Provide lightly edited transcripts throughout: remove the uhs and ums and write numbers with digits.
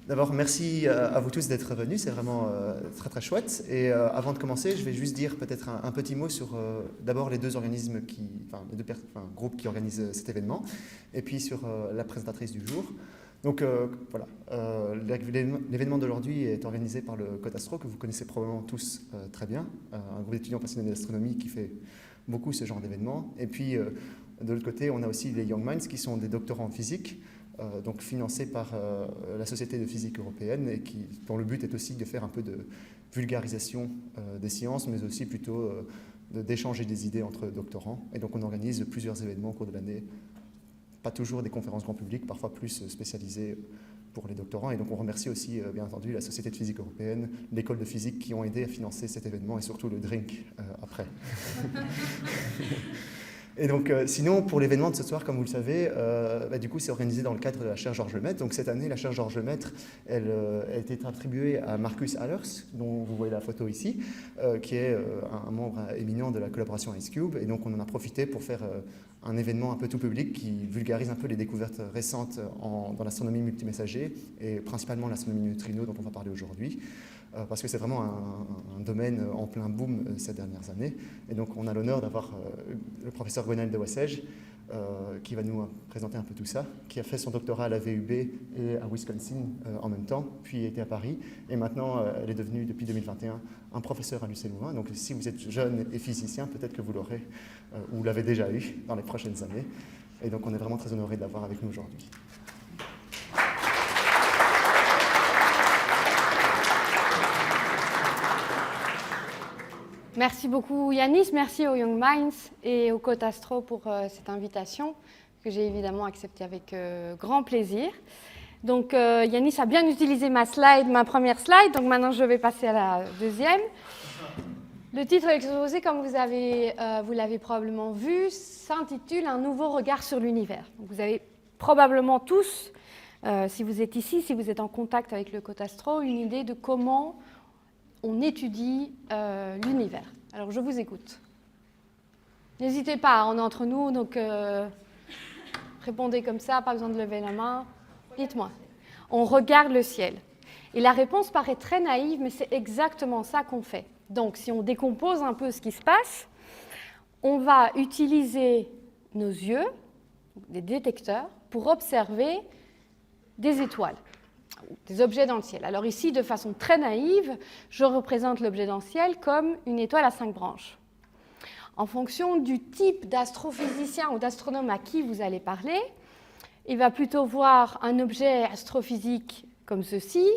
D'abord, merci à vous tous d'être venus, c'est vraiment très très chouette. Et avant de commencer, je vais juste dire peut-être un petit mot sur d'abord les deux organismes les deux groupes qui organisent cet événement, et puis sur la présentatrice du jour. Donc voilà, l'événement d'aujourd'hui est organisé par le Cotastro, que vous connaissez probablement tous très bien, un groupe d'étudiants passionnés d'astronomie qui fait beaucoup ce genre d'événements. Et puis de l'autre côté, on a aussi les Young Minds qui sont des doctorants en physique, donc financés par la Société de physique européenne et dont le but est aussi de faire un peu de vulgarisation des sciences, mais aussi plutôt d'échanger des idées entre doctorants. Et donc on organise plusieurs événements au cours de l'année, pas toujours des conférences grand public, parfois plus spécialisées pour les doctorants. Et donc on remercie aussi, bien entendu, la Société de physique européenne, l'école de physique qui ont aidé à financer cet événement et surtout le drink après. Et donc, sinon, pour l'événement de ce soir, comme vous le savez, du coup, c'est organisé dans le cadre de la chaire Georges Lemaître. Donc, cette année, la chaire Georges Lemaître, elle a été attribuée à Marcus Allers, dont vous voyez la photo ici, qui est un membre éminent de la collaboration IceCube. Et donc, on en a profité pour faire un événement un peu tout public qui vulgarise un peu les découvertes récentes dans l'astronomie multimessager et principalement l'astronomie neutrino dont on va parler aujourd'hui. Parce que c'est vraiment un domaine en plein boom ces dernières années. Et donc on a l'honneur d'avoir le professeur Gwenaëlle de Wassège qui va nous présenter un peu tout ça, qui a fait son doctorat à la VUB et à Wisconsin en même temps, puis était à Paris. Et maintenant, elle est devenue, depuis 2021, un professeur à l'UC Louvain. Donc si vous êtes jeune et physicien, peut-être que vous l'aurez, ou l'avez déjà eu dans les prochaines années. Et donc on est vraiment très honoré de l'avoir avec nous aujourd'hui. Merci beaucoup Yanis, merci aux Young Minds et au Cotastro pour cette invitation que j'ai évidemment acceptée avec grand plaisir. Donc Yanis a bien utilisé ma première slide, donc maintenant je vais passer à la deuxième. Le titre de l'exposé, comme vous l'avez probablement vu, s'intitule « Un nouveau regard sur l'univers ». Vous avez probablement tous, si vous êtes ici, si vous êtes en contact avec le Cotastro, une idée de comment on étudie l'univers. Alors, je vous écoute. N'hésitez pas, on est entre nous, donc répondez comme ça, pas besoin de lever la main. Dites-moi. On regarde le ciel. Et la réponse paraît très naïve, mais c'est exactement ça qu'on fait. Donc, si on décompose un peu ce qui se passe, on va utiliser nos yeux, des détecteurs, pour observer des étoiles, des objets dans le ciel. Alors ici, de façon très naïve, je représente l'objet dans le ciel comme une étoile à 5 branches. En fonction du type d'astrophysicien ou d'astronome à qui vous allez parler, il va plutôt voir un objet astrophysique comme ceci,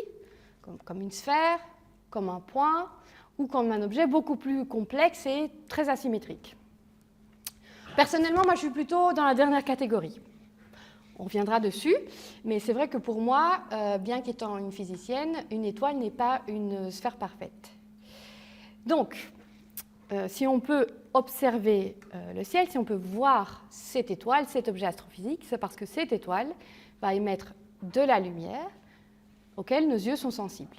comme une sphère, comme un point, ou comme un objet beaucoup plus complexe et très asymétrique. Personnellement, moi, je suis plutôt dans la dernière catégorie. On reviendra dessus, mais c'est vrai que pour moi, bien qu'étant une physicienne, une étoile n'est pas une sphère parfaite. Donc, si on peut observer le ciel, si on peut voir cette étoile, cet objet astrophysique, c'est parce que cette étoile va émettre de la lumière auquel nos yeux sont sensibles.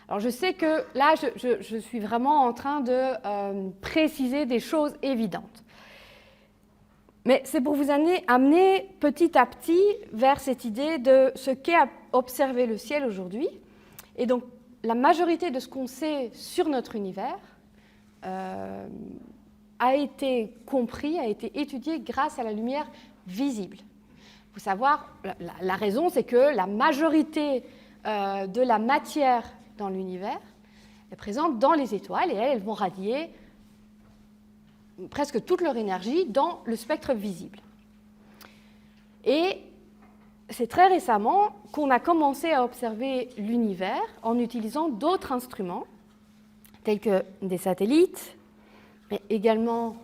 Alors je sais que là, je suis vraiment en train de préciser des choses évidentes. Mais c'est pour vous amener petit à petit vers cette idée de ce qu'est observer le ciel aujourd'hui. Et donc, la majorité de ce qu'on sait sur notre univers a été compris, a été étudié grâce à la lumière visible. Il faut savoir, la raison, c'est que la majorité de la matière dans l'univers est présente dans les étoiles et elles vont radier presque toute leur énergie dans le spectre visible. Et c'est très récemment qu'on a commencé à observer l'univers en utilisant d'autres instruments, tels que des satellites, mais également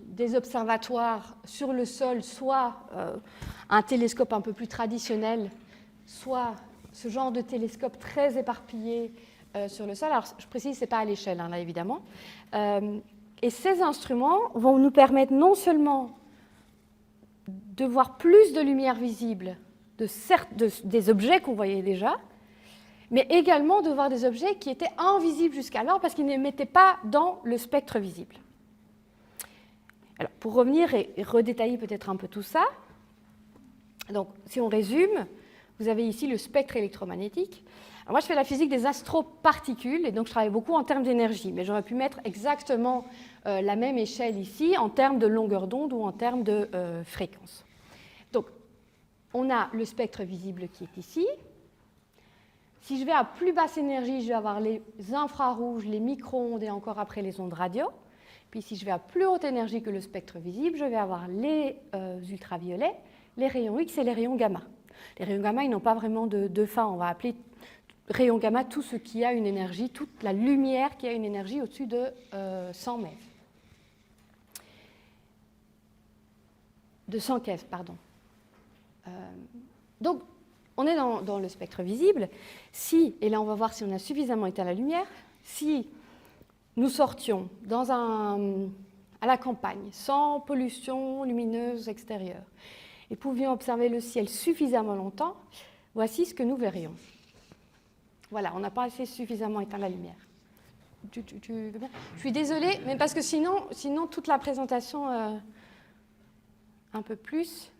des observatoires sur le sol, soit un télescope un peu plus traditionnel, soit ce genre de télescope très éparpillé sur le sol. Alors, je précise, ce n'est pas à l'échelle, là, évidemment. Et ces instruments vont nous permettre non seulement de voir plus de lumière visible des objets qu'on voyait déjà, mais également de voir des objets qui étaient invisibles jusqu'alors parce qu'ils n'émettaient pas dans le spectre visible. Alors, pour revenir et redétailler peut-être un peu tout ça, donc, si on résume, vous avez ici le spectre électromagnétique. Alors moi, je fais la physique des astroparticules, et donc je travaille beaucoup en termes d'énergie, mais j'aurais pu mettre exactement la même échelle ici en termes de longueur d'onde ou en termes de fréquence. Donc, on a le spectre visible qui est ici. Si je vais à plus basse énergie, je vais avoir les infrarouges, les micro-ondes et encore après les ondes radio. Puis si je vais à plus haute énergie que le spectre visible, je vais avoir les ultraviolets, les rayons X et les rayons gamma. Les rayons gamma, ils n'ont pas vraiment de fin. On va appeler rayon gamma tout ce qui a une énergie, toute la lumière qui a une énergie au-dessus de 100 MeV. De 100 keV, pardon. Donc, on est dans le spectre visible. Si, et là on va voir si on a suffisamment éteint la lumière, si nous sortions à la campagne, sans pollution lumineuse extérieure, et pouvions observer le ciel suffisamment longtemps, voici ce que nous verrions. Voilà, on n'a pas assez suffisamment éteint la lumière. Tu veux bien ? Je suis désolée, mais parce que sinon toute la présentation, un peu plus.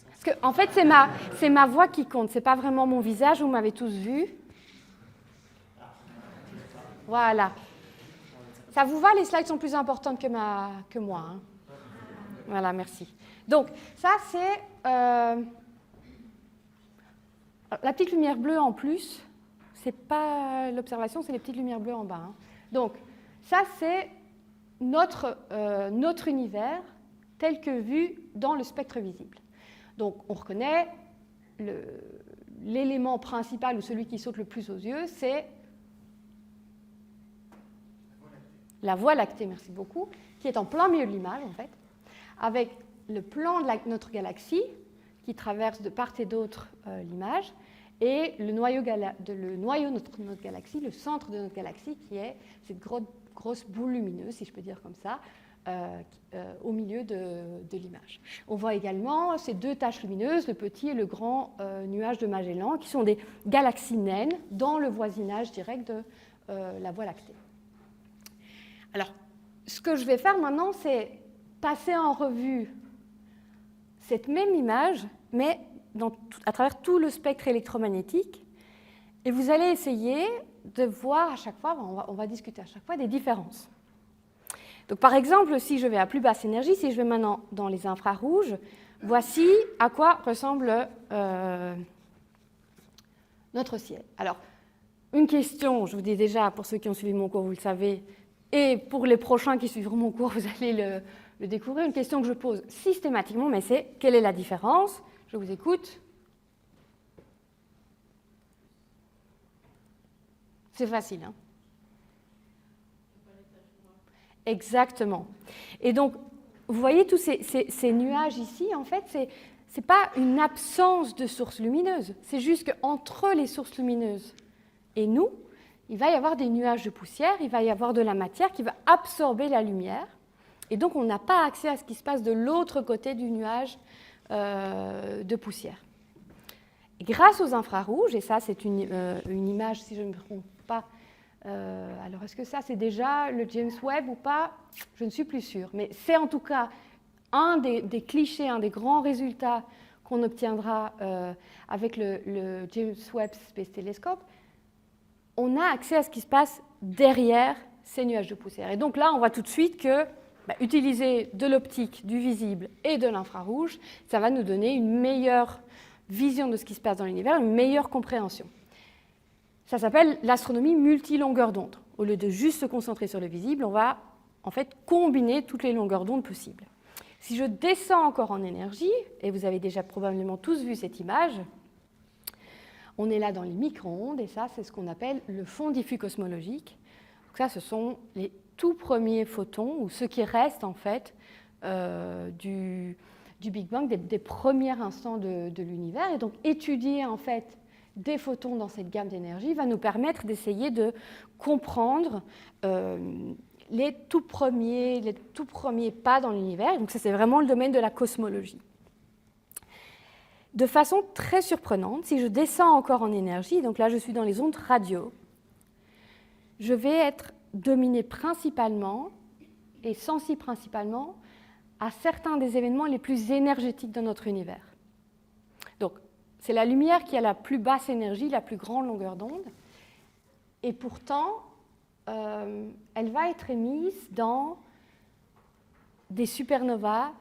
Parce que, en fait, c'est ma voix qui compte, c'est pas vraiment mon visage, vous m'avez tous vu. Voilà. Ça vous va, les slides sont plus importantes que moi. Hein. Voilà, merci. Donc, ça, c'est la petite lumière bleue en plus. C'est pas l'observation, c'est les petites lumières bleues en bas. Hein. Donc, ça, c'est notre univers tel que vu dans le spectre visible. Donc, on reconnaît l'élément principal ou celui qui saute le plus aux yeux, c'est la Voie lactée, merci beaucoup, qui est en plein milieu de l'image, en fait, avec le plan de notre galaxie qui traverse de part et d'autre l'image, et le noyau de notre galaxie, le centre de notre galaxie, qui est cette grosse boule lumineuse, si je peux dire comme ça, au milieu de l'image. On voit également ces deux taches lumineuses, le petit et le grand nuage de Magellan, qui sont des galaxies naines dans le voisinage direct de la Voie lactée. Alors, ce que je vais faire maintenant, c'est passer en revue cette même image, mais à travers tout le spectre électromagnétique, et vous allez essayer de voir à chaque fois, on va discuter à chaque fois des différences. Donc, par exemple, si je vais à plus basse énergie, si je vais maintenant dans les infrarouges, voici à quoi ressemble notre ciel. Alors, une question, je vous dis déjà, pour ceux qui ont suivi mon cours, vous le savez, et pour les prochains qui suivront mon cours, vous allez le découvrir. Une question que je pose systématiquement, mais c'est quelle est la différence ? Je vous écoute. C'est facile, hein ? Exactement. Et donc, vous voyez tous ces nuages ici, en fait, ce n'est pas une absence de sources lumineuses. C'est juste qu'entre les sources lumineuses et nous, il va y avoir des nuages de poussière, il va y avoir de la matière qui va absorber la lumière. Et donc, on n'a pas accès à ce qui se passe de l'autre côté du nuage de poussière. Et grâce aux infrarouges, et ça, c'est une image, si je ne me trompe pas, alors, est-ce que ça, c'est déjà le James Webb ou pas ? Je ne suis plus sûre. Mais c'est en tout cas un des clichés, un des grands résultats qu'on obtiendra avec le James Webb Space Telescope. On a accès à ce qui se passe derrière ces nuages de poussière. Et donc là, on voit tout de suite que utiliser de l'optique, du visible et de l'infrarouge, ça va nous donner une meilleure vision de ce qui se passe dans l'univers, une meilleure compréhension. Ça s'appelle l'astronomie multilongueur d'onde. Au lieu de juste se concentrer sur le visible, on va en fait combiner toutes les longueurs d'onde possibles. Si je descends encore en énergie, et vous avez déjà probablement tous vu cette image, on est là dans les micro-ondes, et ça, c'est ce qu'on appelle le fond diffus cosmologique. Donc ça, ce sont les tout premiers photons, ou ceux qui restent en fait du Big Bang, des premiers instants de l'univers. Et donc étudier en fait des photons dans cette gamme d'énergie va nous permettre d'essayer de comprendre les tout premiers pas dans l'univers. Donc ça, c'est vraiment le domaine de la cosmologie. De façon très surprenante, si je descends encore en énergie, donc là je suis dans les ondes radio, je vais être dominée principalement et sensible principalement à certains des événements les plus énergétiques de notre univers. Donc, C'est la lumière qui a la plus basse énergie, la plus grande longueur d'onde. Et pourtant, elle va être émise dans des supernovas,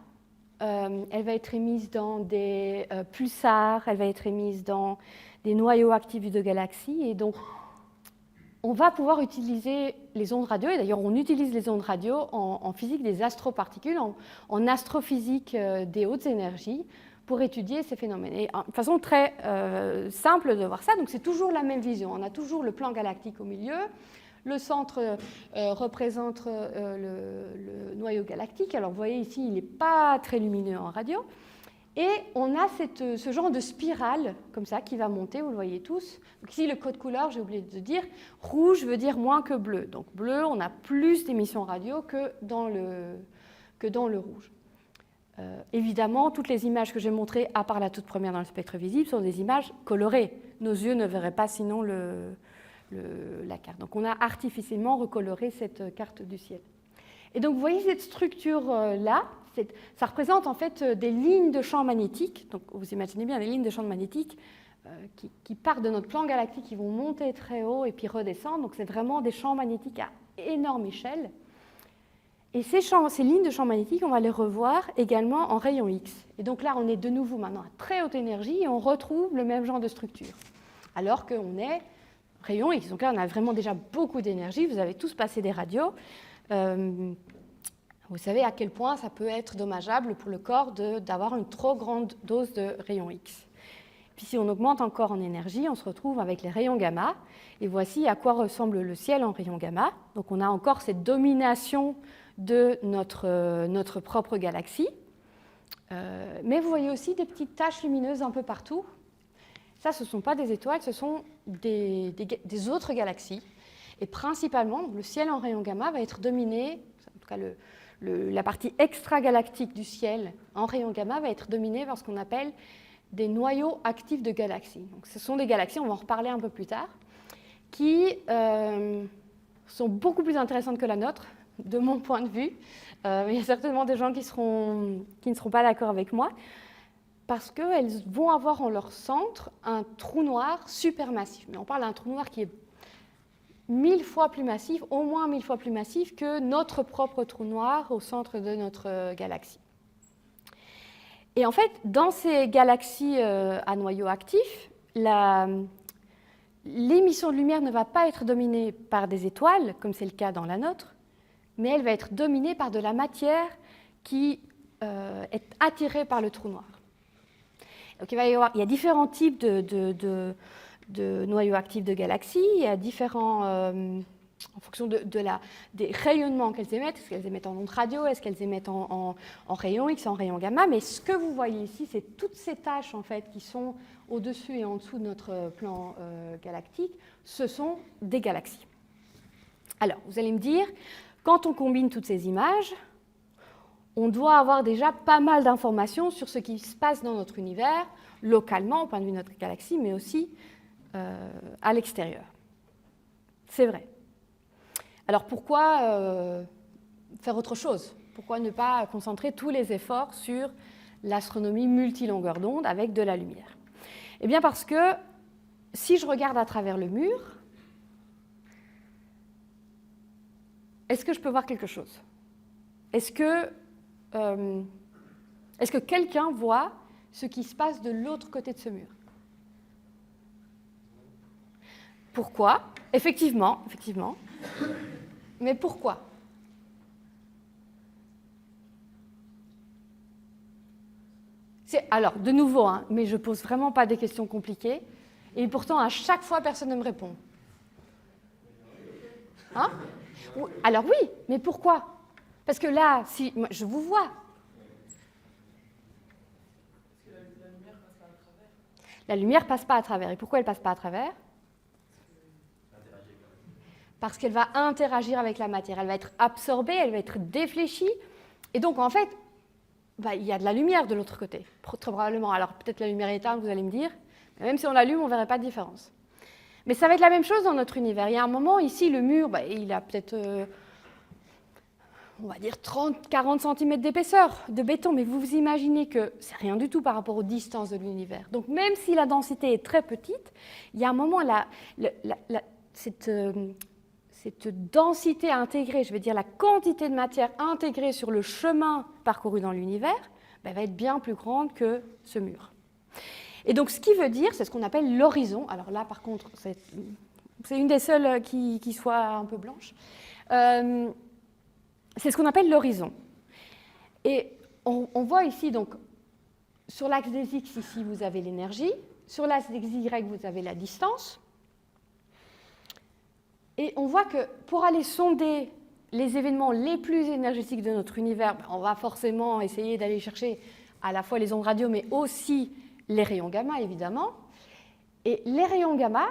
elle va être émise dans des pulsars, elle va être émise dans des noyaux actifs de galaxies. Et donc, on va pouvoir utiliser les ondes radio, et d'ailleurs on utilise les ondes radio en physique des astroparticules, en astrophysique des hautes énergies, pour étudier ces phénomènes. Et de façon très simple de voir ça, donc c'est toujours la même vision. On a toujours le plan galactique au milieu, le centre représente le noyau galactique. Alors vous voyez ici, il n'est pas très lumineux en radio. Et on a ce genre de spirale, comme ça, qui va monter, vous le voyez tous. Donc ici, le code couleur, j'ai oublié de dire, rouge veut dire moins que bleu. Donc bleu, on a plus d'émissions radio que dans le rouge. Évidemment, toutes les images que j'ai montrées, à part la toute première dans le spectre visible, sont des images colorées. Nos yeux ne verraient pas sinon la carte. Donc on a artificiellement recoloré cette carte du ciel. Et donc vous voyez cette structure-là, ça représente en fait des lignes de champ magnétique. Donc vous imaginez bien des lignes de champ magnétique qui partent de notre plan galactique, qui vont monter très haut et puis redescendre. Donc c'est vraiment des champs magnétiques à énorme échelle. Et ces lignes de champ magnétique, on va les revoir également en rayons X. Et donc là, on est de nouveau maintenant à très haute énergie et on retrouve le même genre de structure. Alors qu'on est rayons X. Donc là, on a vraiment déjà beaucoup d'énergie. Vous avez tous passé des radios. Vous savez à quel point ça peut être dommageable pour le corps d'avoir une trop grande dose de rayons X. Puis si on augmente encore en énergie, on se retrouve avec les rayons gamma. Et voici à quoi ressemble le ciel en rayons gamma. Donc on a encore cette domination de notre propre galaxie. Mais vous voyez aussi des petites taches lumineuses un peu partout. Ça, ce ne sont pas des étoiles, ce sont des autres galaxies. Et principalement, le ciel en rayons gamma va être dominé, en tout cas la partie extragalactique du ciel en rayons gamma va être dominée par ce qu'on appelle des noyaux actifs de galaxies. Donc, ce sont des galaxies, on va en reparler un peu plus tard, qui sont beaucoup plus intéressantes que la nôtre, de mon point de vue. Il y a certainement des gens qui ne seront pas d'accord avec moi, parce qu'elles vont avoir en leur centre un trou noir supermassif. Mais on parle d'un trou noir qui est 1000 fois plus massif, au moins 1000 fois plus massif que notre propre trou noir au centre de notre galaxie. Et en fait, dans ces galaxies à noyau actif, l'émission de lumière ne va pas être dominée par des étoiles, comme c'est le cas dans la nôtre, mais elle va être dominée par de la matière qui est attirée par le trou noir. Donc il y a différents types de noyaux actifs de galaxies, il y a différents, en fonction des rayonnements qu'elles émettent, est-ce qu'elles émettent en ondes radio, est-ce qu'elles émettent en rayons X, en rayons gamma, mais ce que vous voyez ici, c'est toutes ces taches en fait, qui sont au-dessus et en dessous de notre plan galactique, ce sont des galaxies. Alors, vous allez me dire, quand on combine toutes ces images, on doit avoir déjà pas mal d'informations sur ce qui se passe dans notre univers, localement, au point de vue de notre galaxie, mais aussi à l'extérieur. C'est vrai. Alors pourquoi faire autre chose? Pourquoi ne pas concentrer tous les efforts sur l'astronomie multilongueur d'onde avec de la lumière? Eh bien parce que si je regarde à travers le mur, est-ce que je peux voir quelque chose? Est-ce que quelqu'un voit ce qui se passe de l'autre côté de ce mur? Pourquoi? Effectivement. Mais pourquoi? Alors, de nouveau, mais je ne pose vraiment pas des questions compliquées, et pourtant, à chaque fois, personne ne me répond. Alors oui, mais pourquoi? Parce que là, si je vous vois. La lumière passe pas à travers. Et pourquoi elle passe pas à travers? Parce qu'elle va interagir avec la matière. Elle va être absorbée, elle va être défléchie. Et donc, en fait, il y a de la lumière de l'autre côté, très probablement. Alors, peut-être la lumière est éteinte, vous allez me dire. Mais même si on l'allume, on ne verrait pas de différence. Mais ça va être la même chose dans notre univers. Il y a un moment, ici, le mur, il a peut-être on va dire 30-40 cm d'épaisseur de béton, mais vous vous imaginez que c'est rien du tout par rapport aux distances de l'univers. Donc même si la densité est très petite, il y a un moment, cette densité intégrée, je veux dire la quantité de matière intégrée sur le chemin parcouru dans l'univers, va être bien plus grande que ce mur. Et donc ce qui veut dire, c'est ce qu'on appelle l'horizon. Alors là, par contre, c'est une des seules qui soit un peu blanche. C'est ce qu'on appelle l'horizon. Et on voit ici, donc, sur l'axe des X, ici, vous avez l'énergie. Sur l'axe des Y, vous avez la distance. Et on voit que pour aller sonder les événements les plus énergétiques de notre univers, on va forcément essayer d'aller chercher à la fois les ondes radio, mais aussi les rayons gamma, évidemment. Et les rayons gamma,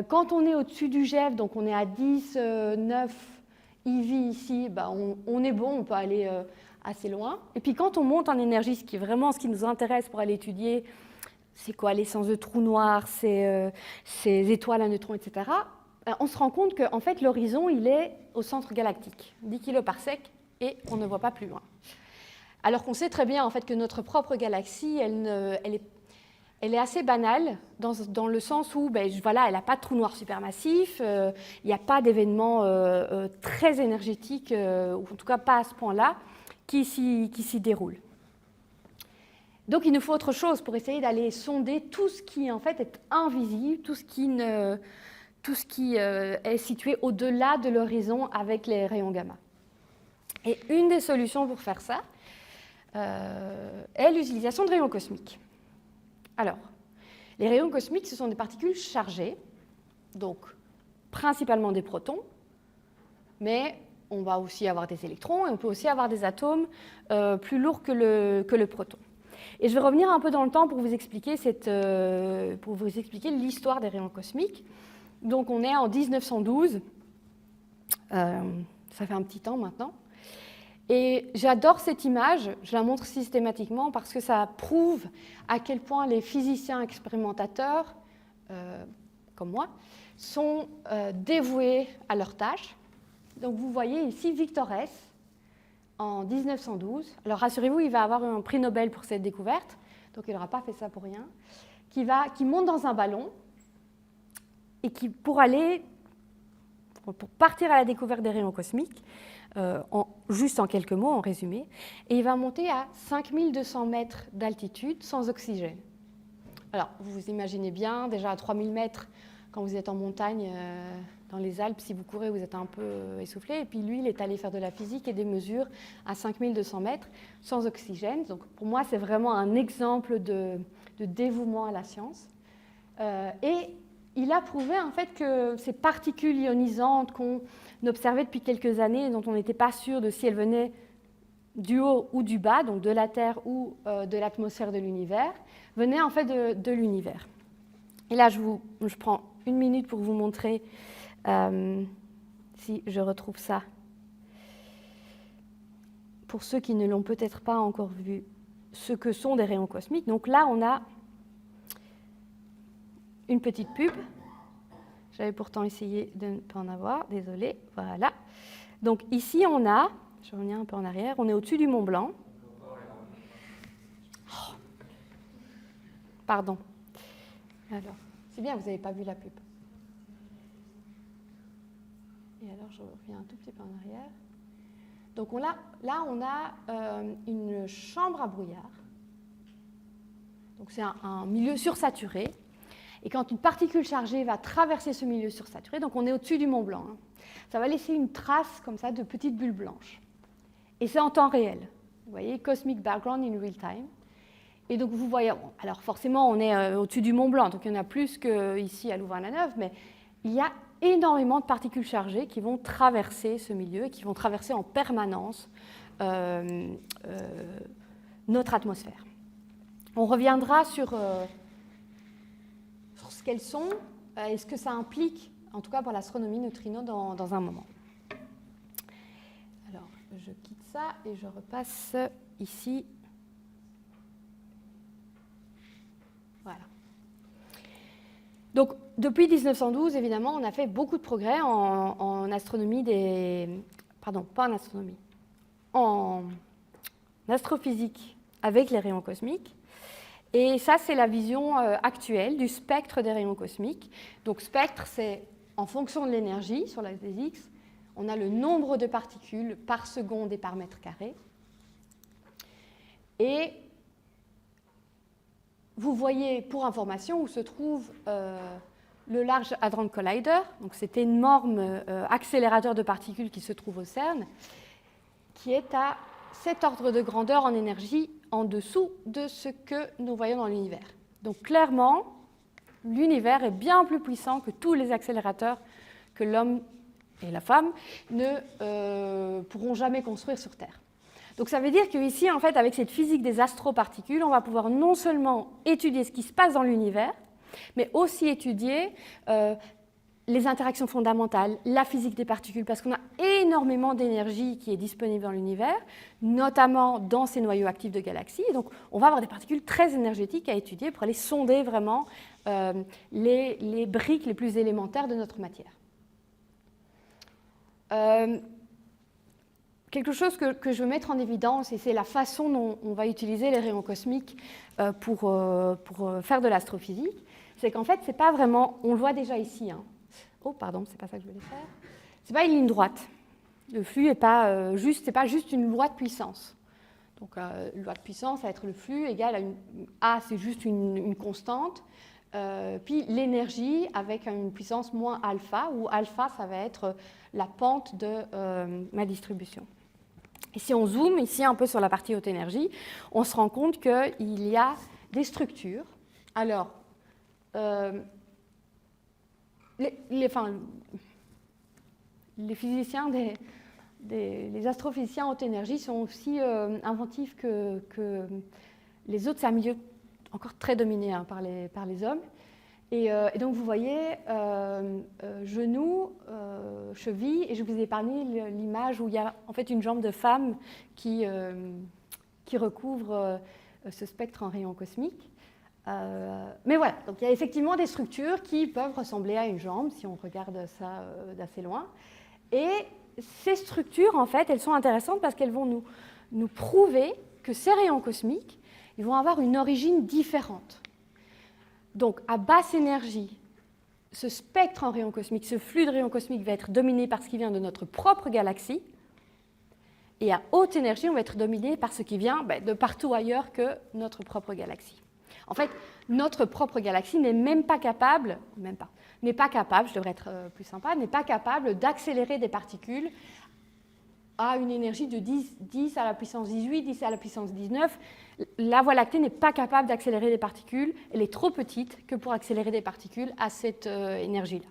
quand on est au-dessus du GeV, donc on est à 10, 9 eV ici, on est bon, on peut aller assez loin. Et puis quand on monte en énergie, ce qui est vraiment ce qui nous intéresse pour aller étudier, c'est quoi l'essence de trous noirs, ces étoiles à neutrons, etc., on se rend compte qu'en fait, l'horizon, il est au centre galactique, 10 kPa, et on ne voit pas plus loin. Alors qu'on sait très bien en fait, que notre propre galaxie, elle est assez banale, dans le sens où voilà, elle n'a pas de trou noir supermassif, il n'y a pas d'événements très énergétiques, ou en tout cas pas à ce point-là, qui s'y déroulent. Donc il nous faut autre chose pour essayer d'aller sonder tout ce qui en fait, est invisible, tout ce qui est situé au-delà de l'horizon avec les rayons gamma. Et une des solutions pour faire ça est l'utilisation de rayons cosmiques. Alors, les rayons cosmiques, ce sont des particules chargées, donc principalement des protons, mais on va aussi avoir des électrons et on peut aussi avoir des atomes plus lourds que le proton. Et je vais revenir un peu dans le temps pour vous expliquer l'histoire des rayons cosmiques. Donc on est en 1912, ça fait un petit temps maintenant, et j'adore cette image, je la montre systématiquement parce que ça prouve à quel point les physiciens expérimentateurs, comme moi, sont dévoués à leur tâche. Donc vous voyez ici Victor Hess, en 1912. Alors rassurez-vous, il va avoir un prix Nobel pour cette découverte, donc il n'aura pas fait ça pour rien, qui monte dans un ballon et qui, pour partir à la découverte des rayons cosmiques, juste en quelques mots, en résumé, et il va monter à 5200 mètres d'altitude sans oxygène. Alors, vous vous imaginez bien, déjà à 3000 mètres, quand vous êtes en montagne, dans les Alpes, si vous courez, vous êtes un peu essoufflé. Et puis lui, il est allé faire de la physique et des mesures à 5200 mètres sans oxygène. Donc pour moi, c'est vraiment un exemple de dévouement à la science. Et il a prouvé en fait que ces particules ionisantes qu'on observait depuis quelques années et dont on n'était pas sûr de si elles venaient du haut ou du bas, donc de la Terre ou de l'atmosphère de l'univers, venaient en fait de l'univers. Et là, je prends une minute pour vous montrer, si je retrouve ça, pour ceux qui ne l'ont peut-être pas encore vu, ce que sont des rayons cosmiques. Donc là, on a une petite pub. J'avais pourtant essayé de ne pas en avoir, désolée. Voilà. Donc ici, on a, je reviens un peu en arrière, on est au-dessus du Mont Blanc. Oh. Pardon. Alors, c'est bien, vous n'avez pas vu la pub. Et alors, je reviens un tout petit peu en arrière. Donc là, on a une chambre à brouillard. Donc c'est un milieu sursaturé. Et quand une particule chargée va traverser ce milieu sursaturé, donc on est au-dessus du Mont Blanc, hein, ça va laisser une trace comme ça de petites bulles blanches. Et c'est en temps réel. Vous voyez, Cosmic Background in Real Time. Et donc vous voyez, bon, alors forcément on est au-dessus du Mont Blanc, donc il y en a plus qu'ici à Louvain-la-Neuve, mais il y a énormément de particules chargées qui vont traverser ce milieu et qui vont traverser en permanence notre atmosphère. On reviendra sur ce qu'elles sont et ce que ça implique, en tout cas pour l'astronomie neutrino, dans un moment. Alors, je quitte ça et je repasse ici. Voilà. Donc, depuis 1912, évidemment, on a fait beaucoup de progrès en astronomie pas en astronomie, en astrophysique avec les rayons cosmiques. Et ça, c'est la vision actuelle du spectre des rayons cosmiques. Donc, spectre, c'est en fonction de l'énergie sur l'axe des X, on a le nombre de particules par seconde et par mètre carré. Et vous voyez, pour information, où se trouve le Large Hadron Collider. Donc, c'est un énorme accélérateur de particules qui se trouve au CERN, qui est à cet ordre de grandeur en énergie en dessous de ce que nous voyons dans l'univers. Donc, clairement, l'univers est bien plus puissant que tous les accélérateurs que l'homme et la femme ne pourront jamais construire sur Terre. Donc ça veut dire qu'ici, en fait, avec cette physique des astroparticules, on va pouvoir non seulement étudier ce qui se passe dans l'univers, mais aussi étudier les interactions fondamentales, la physique des particules, parce qu'on a énormément d'énergie qui est disponible dans l'univers, notamment dans ces noyaux actifs de galaxies. Et donc, on va avoir des particules très énergétiques à étudier pour aller sonder vraiment les briques les plus élémentaires de notre matière. Quelque chose que je veux mettre en évidence, et c'est la façon dont on va utiliser les rayons cosmiques pour faire de l'astrophysique, c'est qu'en fait, c'est pas vraiment, on le voit déjà ici, hein. Oh, pardon, c'est pas ça que je voulais faire. C'est pas une ligne droite. Le flux n'est pas c'est pas juste une loi de puissance. Donc, loi de puissance, ça va être le flux égal à A, c'est juste une constante. Puis l'énergie avec une puissance moins alpha, où alpha, ça va être la pente de ma distribution. Et si on zoome ici un peu sur la partie haute énergie, on se rend compte qu'il y a des structures. Alors, les physiciens, les astrophysiciens haute énergie sont aussi inventifs que les autres. C'est un milieu encore très dominé par les hommes. Et donc, vous voyez, genoux, chevilles, et je vous ai épargné l'image où il y a en fait une jambe de femme qui recouvre ce spectre en rayons cosmiques. Mais voilà, donc il y a effectivement des structures qui peuvent ressembler à une jambe, si on regarde ça d'assez loin. Et ces structures, en fait, elles sont intéressantes parce qu'elles vont nous prouver que ces rayons cosmiques, ils vont avoir une origine différente. Donc, à basse énergie, ce spectre en rayons cosmiques, ce flux de rayons cosmiques va être dominé par ce qui vient de notre propre galaxie. Et à haute énergie, on va être dominé par ce qui vient de partout ailleurs que notre propre galaxie. En fait, notre propre galaxie n'est même pas capable, je devrais être plus sympa, n'est pas capable d'accélérer des particules à une énergie de 10 à la puissance 18, 10 à la puissance 19. La Voie lactée n'est pas capable d'accélérer des particules, elle est trop petite que pour accélérer des particules à cette énergie-là.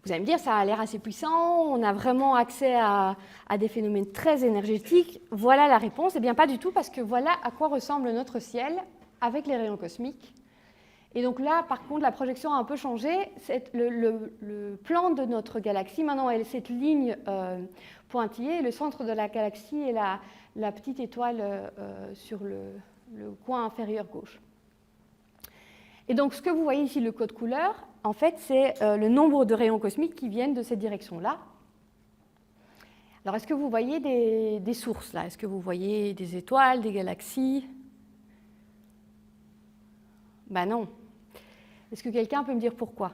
Vous allez me dire, ça a l'air assez puissant, on a vraiment accès à des phénomènes très énergétiques. Voilà la réponse. Eh bien, pas du tout, parce que voilà à quoi ressemble notre ciel avec les rayons cosmiques. Et donc là, par contre, la projection a un peu changé. Le plan de notre galaxie, maintenant, est cette ligne pointillée. Le centre de la galaxie est la petite étoile sur le coin inférieur gauche. Et donc, ce que vous voyez ici, le code couleur, en fait, c'est le nombre de rayons cosmiques qui viennent de cette direction-là. Alors, est-ce que vous voyez des sources, là? Est-ce que vous voyez des étoiles, des galaxies? Ben non. Est-ce que quelqu'un peut me dire pourquoi?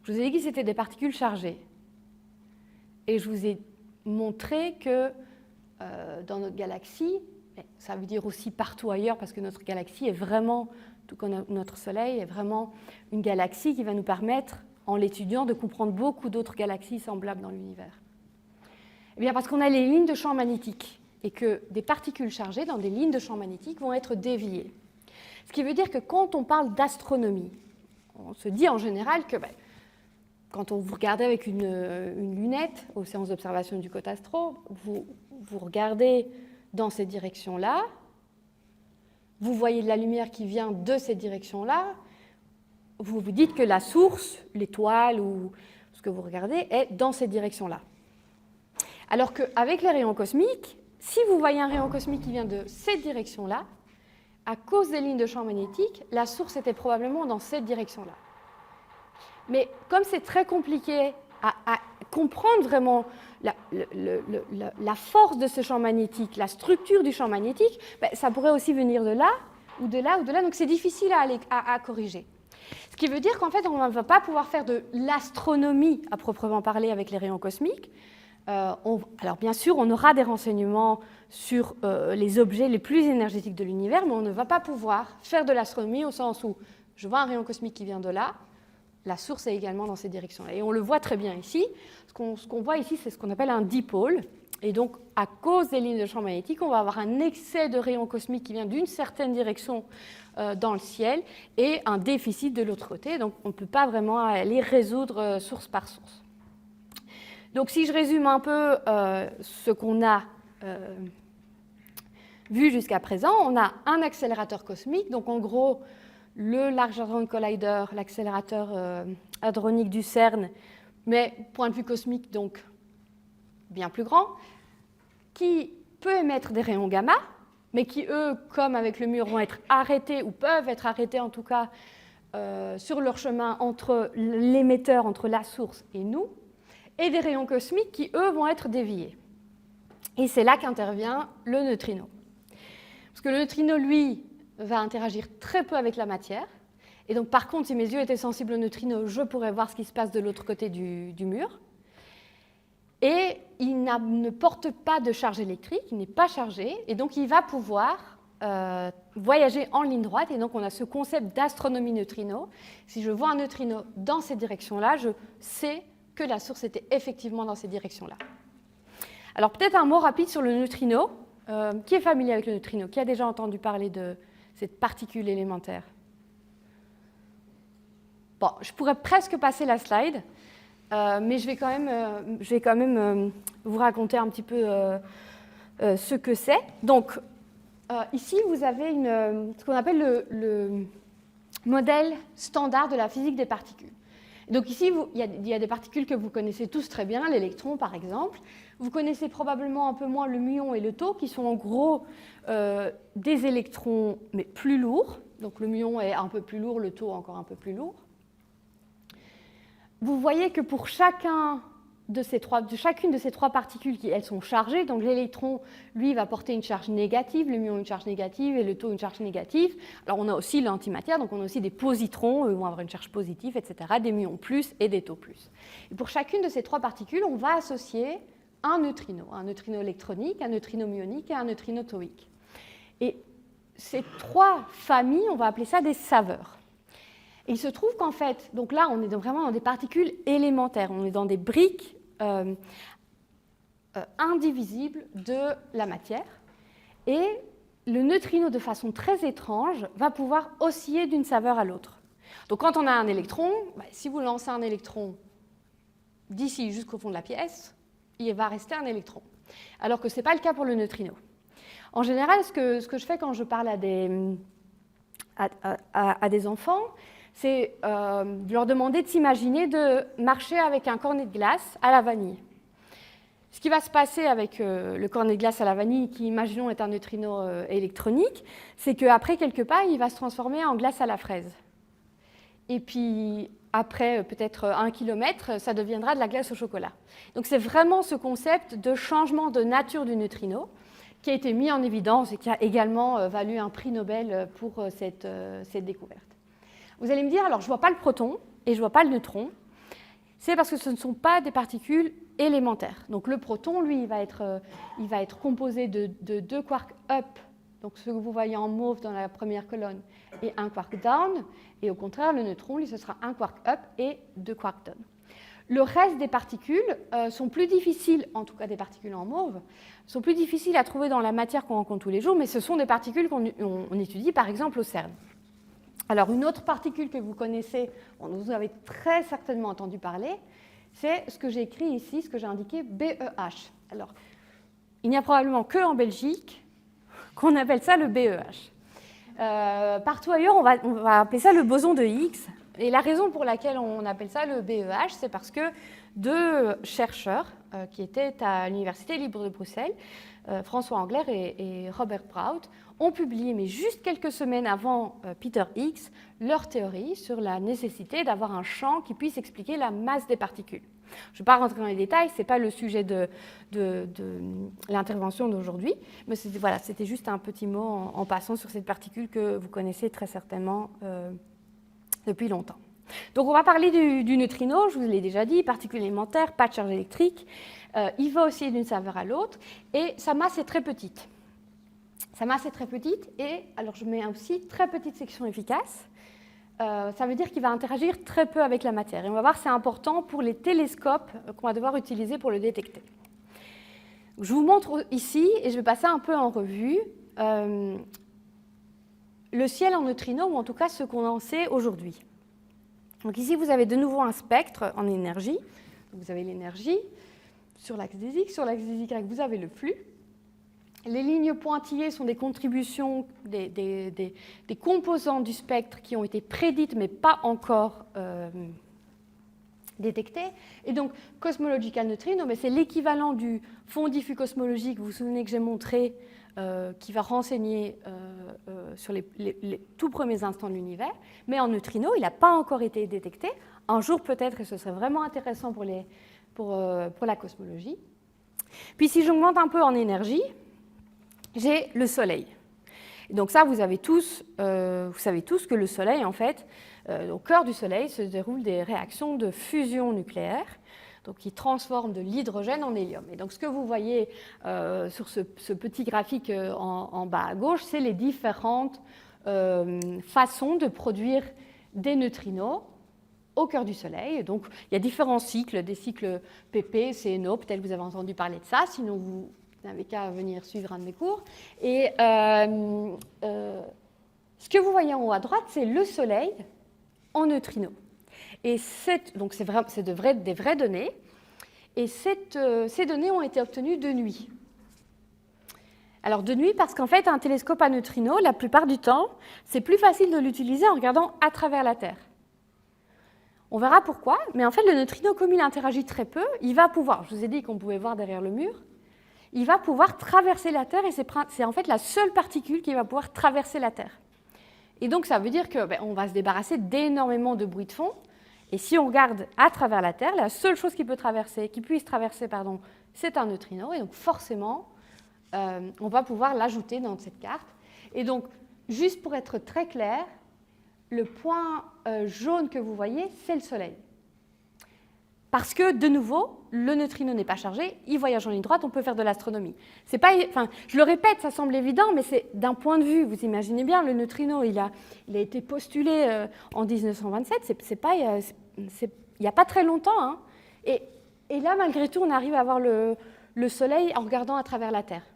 Je vous ai dit que c'était des particules chargées. Et je vous ai montré que dans notre galaxie, ça veut dire aussi partout ailleurs, parce que notre galaxie est vraiment, tout comme notre Soleil, est vraiment une galaxie qui va nous permettre, en l'étudiant, de comprendre beaucoup d'autres galaxies semblables dans l'univers. Eh bien, parce qu'on a les lignes de champ magnétique, et que des particules chargées dans des lignes de champ magnétique vont être déviées. Ce qui veut dire que quand on parle d'astronomie, on se dit en général que quand vous regardez avec une lunette aux séances d'observation du côte astro, vous regardez dans cette direction-là, vous voyez de la lumière qui vient de cette direction-là, vous vous dites que la source, l'étoile ou ce que vous regardez, est dans cette direction-là. Alors qu'avec les rayons cosmiques, si vous voyez un rayon cosmique qui vient de cette direction-là, à cause des lignes de champ magnétique, la source était probablement dans cette direction-là. Mais comme c'est très compliqué à comprendre vraiment la force de ce champ magnétique, la structure du champ magnétique, ben, ça pourrait aussi venir de là, ou de là, ou de là. Donc c'est difficile à corriger. Ce qui veut dire qu'en fait, on ne va pas pouvoir faire de l'astronomie à proprement parler avec les rayons cosmiques. Alors bien sûr, on aura des renseignements sur les objets les plus énergétiques de l'univers, mais on ne va pas pouvoir faire de l'astronomie au sens où je vois un rayon cosmique qui vient de là, la source est également dans cette direction-là. Et on le voit très bien ici. Ce qu'on voit ici, c'est ce qu'on appelle un dipôle. Et donc, à cause des lignes de champ magnétique, on va avoir un excès de rayons cosmiques qui vient d'une certaine direction dans le ciel et un déficit de l'autre côté. Donc, on ne peut pas vraiment aller résoudre source par source. Donc, si je résume un peu ce qu'on a vu jusqu'à présent, on a un accélérateur cosmique. Donc, en gros, le Large Hadron Collider, l'accélérateur hadronique du CERN, mais point de vue cosmique, donc bien plus grand, qui peut émettre des rayons gamma, mais qui, eux, comme avec le mur, vont être arrêtés, ou peuvent être arrêtés en tout cas, sur leur chemin entre l'émetteur, entre la source et nous, et des rayons cosmiques qui, eux, vont être déviés. Et c'est là qu'intervient le neutrino. Parce que le neutrino, lui, va interagir très peu avec la matière. Et donc, par contre, si mes yeux étaient sensibles au neutrino, je pourrais voir ce qui se passe de l'autre côté du mur. Et il ne porte pas de charge électrique, il n'est pas chargé, et donc il va pouvoir voyager en ligne droite. Et donc, on a ce concept d'astronomie neutrino. Si je vois un neutrino dans cette direction-là, je sais que la source était effectivement dans cette direction-là. Alors, peut-être un mot rapide sur le neutrino. Qui est familier avec le neutrino? Qui a déjà entendu parler de cette particule élémentaire? Bon, je pourrais presque passer la slide, mais je vais quand même vous raconter un petit peu ce que c'est. Donc, ici, vous avez ce qu'on appelle le modèle standard de la physique des particules. Donc ici, il y a des particules que vous connaissez tous très bien, l'électron par exemple. Vous connaissez probablement un peu moins le muon et le tau, qui sont en gros des électrons, mais plus lourds. Donc le muon est un peu plus lourd, le tau encore un peu plus lourd. Vous voyez que pour chacune de ces trois particules, elles sont chargées, donc l'électron, lui, va porter une charge négative, le muon une charge négative et le tau une charge négative. Alors on a aussi l'antimatière, donc on a aussi des positrons, eux vont avoir une charge positive, etc., des muons plus et des taux plus. Et pour chacune de ces trois particules, on va associer un neutrino électronique, un neutrino muonique et un neutrino tauique. Et ces trois familles, on va appeler ça des saveurs. Et il se trouve qu'en fait, donc là, on est vraiment dans des particules élémentaires, on est dans des briques indivisibles de la matière. Et le neutrino, de façon très étrange, va pouvoir osciller d'une saveur à l'autre. Donc quand on a un électron, si vous lancez un électron d'ici jusqu'au fond de la pièce, il va rester un électron. Alors que ce n'est pas le cas pour le neutrino. En général, ce que je fais quand je parle à des enfants, c'est de leur demander de s'imaginer de marcher avec un cornet de glace à la vanille. Ce qui va se passer avec le cornet de glace à la vanille, qui, imaginons, est un neutrino électronique, c'est qu'après quelques pas, il va se transformer en glace à la fraise. Et puis, après peut-être 1 kilomètre, ça deviendra de la glace au chocolat. Donc c'est vraiment ce concept de changement de nature du neutrino qui a été mis en évidence et qui a également valu un prix Nobel pour cette découverte. Vous allez me dire, alors je ne vois pas le proton et je ne vois pas le neutron. C'est parce que ce ne sont pas des particules élémentaires. Donc le proton, lui, il va être composé de 2 quarks up, donc ce que vous voyez en mauve dans la première colonne, et 1 quark down. Et au contraire, le neutron, lui, ce sera 1 quark up et 2 quarks down. Le reste des particules sont plus difficiles, en tout cas des particules en mauve, sont plus difficiles à trouver dans la matière qu'on rencontre tous les jours, mais ce sont des particules qu'on étudie par exemple au CERN. Alors une autre particule que vous connaissez, dont vous avez très certainement entendu parler, c'est ce que j'ai écrit ici, ce que j'ai indiqué BEH. Alors, il n'y a probablement qu'en Belgique qu'on appelle ça le BEH. Partout ailleurs, on va appeler ça le boson de Higgs. Et la raison pour laquelle on appelle ça le BEH, c'est parce que 2 chercheurs qui étaient à l'Université libre de Bruxelles, François Engler et Robert Prout, ont publié, mais juste quelques semaines avant Peter Higgs, leur théorie sur la nécessité d'avoir un champ qui puisse expliquer la masse des particules. Je ne vais pas rentrer dans les détails, ce n'est pas le sujet de l'intervention d'aujourd'hui, mais c'était juste un petit mot en passant sur cette particule que vous connaissez très certainement depuis longtemps. Donc on va parler du neutrino, je vous l'ai déjà dit, particule élémentaire, pas de charge électrique. Il va aussi d'une saveur à l'autre et sa masse est très petite. Sa masse est très petite et, alors je mets aussi très petite section efficace. Ça veut dire qu'il va interagir très peu avec la matière. Et on va voir que c'est important pour les télescopes qu'on va devoir utiliser pour le détecter. Je vous montre ici, et je vais passer un peu en revue, le ciel en neutrinos, ou en tout cas ce qu'on en sait aujourd'hui. Donc ici, vous avez de nouveau un spectre en énergie. Vous avez l'énergie sur l'axe des X, sur l'axe des Y, vous avez le flux. Les lignes pointillées sont des contributions, des composantes du spectre qui ont été prédites mais pas encore détectées. Et donc, cosmological neutrino, c'est l'équivalent du fond diffus cosmologique, vous vous souvenez que j'ai montré, qui va renseigner sur les tout premiers instants de l'univers. Mais en neutrino, il n'a pas encore été détecté. Un jour peut-être, et ce serait vraiment intéressant pour la cosmologie. Puis si j'augmente un peu en énergie, j'ai le Soleil. Et donc ça, vous savez tous que le Soleil, en fait, au cœur du Soleil se déroulent des réactions de fusion nucléaire, donc qui transforment de l'hydrogène en hélium. Et donc ce que vous voyez sur ce petit graphique en bas à gauche, c'est les différentes façons de produire des neutrinos au cœur du Soleil. Et donc il y a différents cycles, des cycles PP, CNO, peut-être que vous avez entendu parler de ça, sinon vous n'avez qu'à venir suivre un de mes cours. Et ce que vous voyez en haut à droite, c'est le Soleil en neutrinos. Et donc c'est des vraies données. Et ces données ont été obtenues de nuit. Alors de nuit parce qu'en fait, un télescope à neutrinos, la plupart du temps, c'est plus facile de l'utiliser en regardant à travers la Terre. On verra pourquoi, mais en fait, le neutrino, comme il interagit très peu, il va pouvoir, je vous ai dit qu'on pouvait voir derrière le mur, il va pouvoir traverser la Terre et c'est en fait la seule particule qui va pouvoir traverser la Terre. Et donc ça veut dire qu'on va se débarrasser d'énormément de bruit de fond. Et si on regarde à travers la Terre, la seule chose qui puisse traverser, c'est un neutrino. Et donc forcément, on va pouvoir l'ajouter dans cette carte. Et donc, juste pour être très clair, le point jaune que vous voyez, c'est le Soleil. Parce que, de nouveau, le neutrino n'est pas chargé, il voyage en ligne droite, on peut faire de l'astronomie. Je le répète, ça semble évident, mais c'est d'un point de vue, vous imaginez bien, le neutrino, il a été postulé en 1927, il n'y a pas très longtemps. Hein. Et là, malgré tout, on arrive à voir le Soleil en regardant à travers la Terre.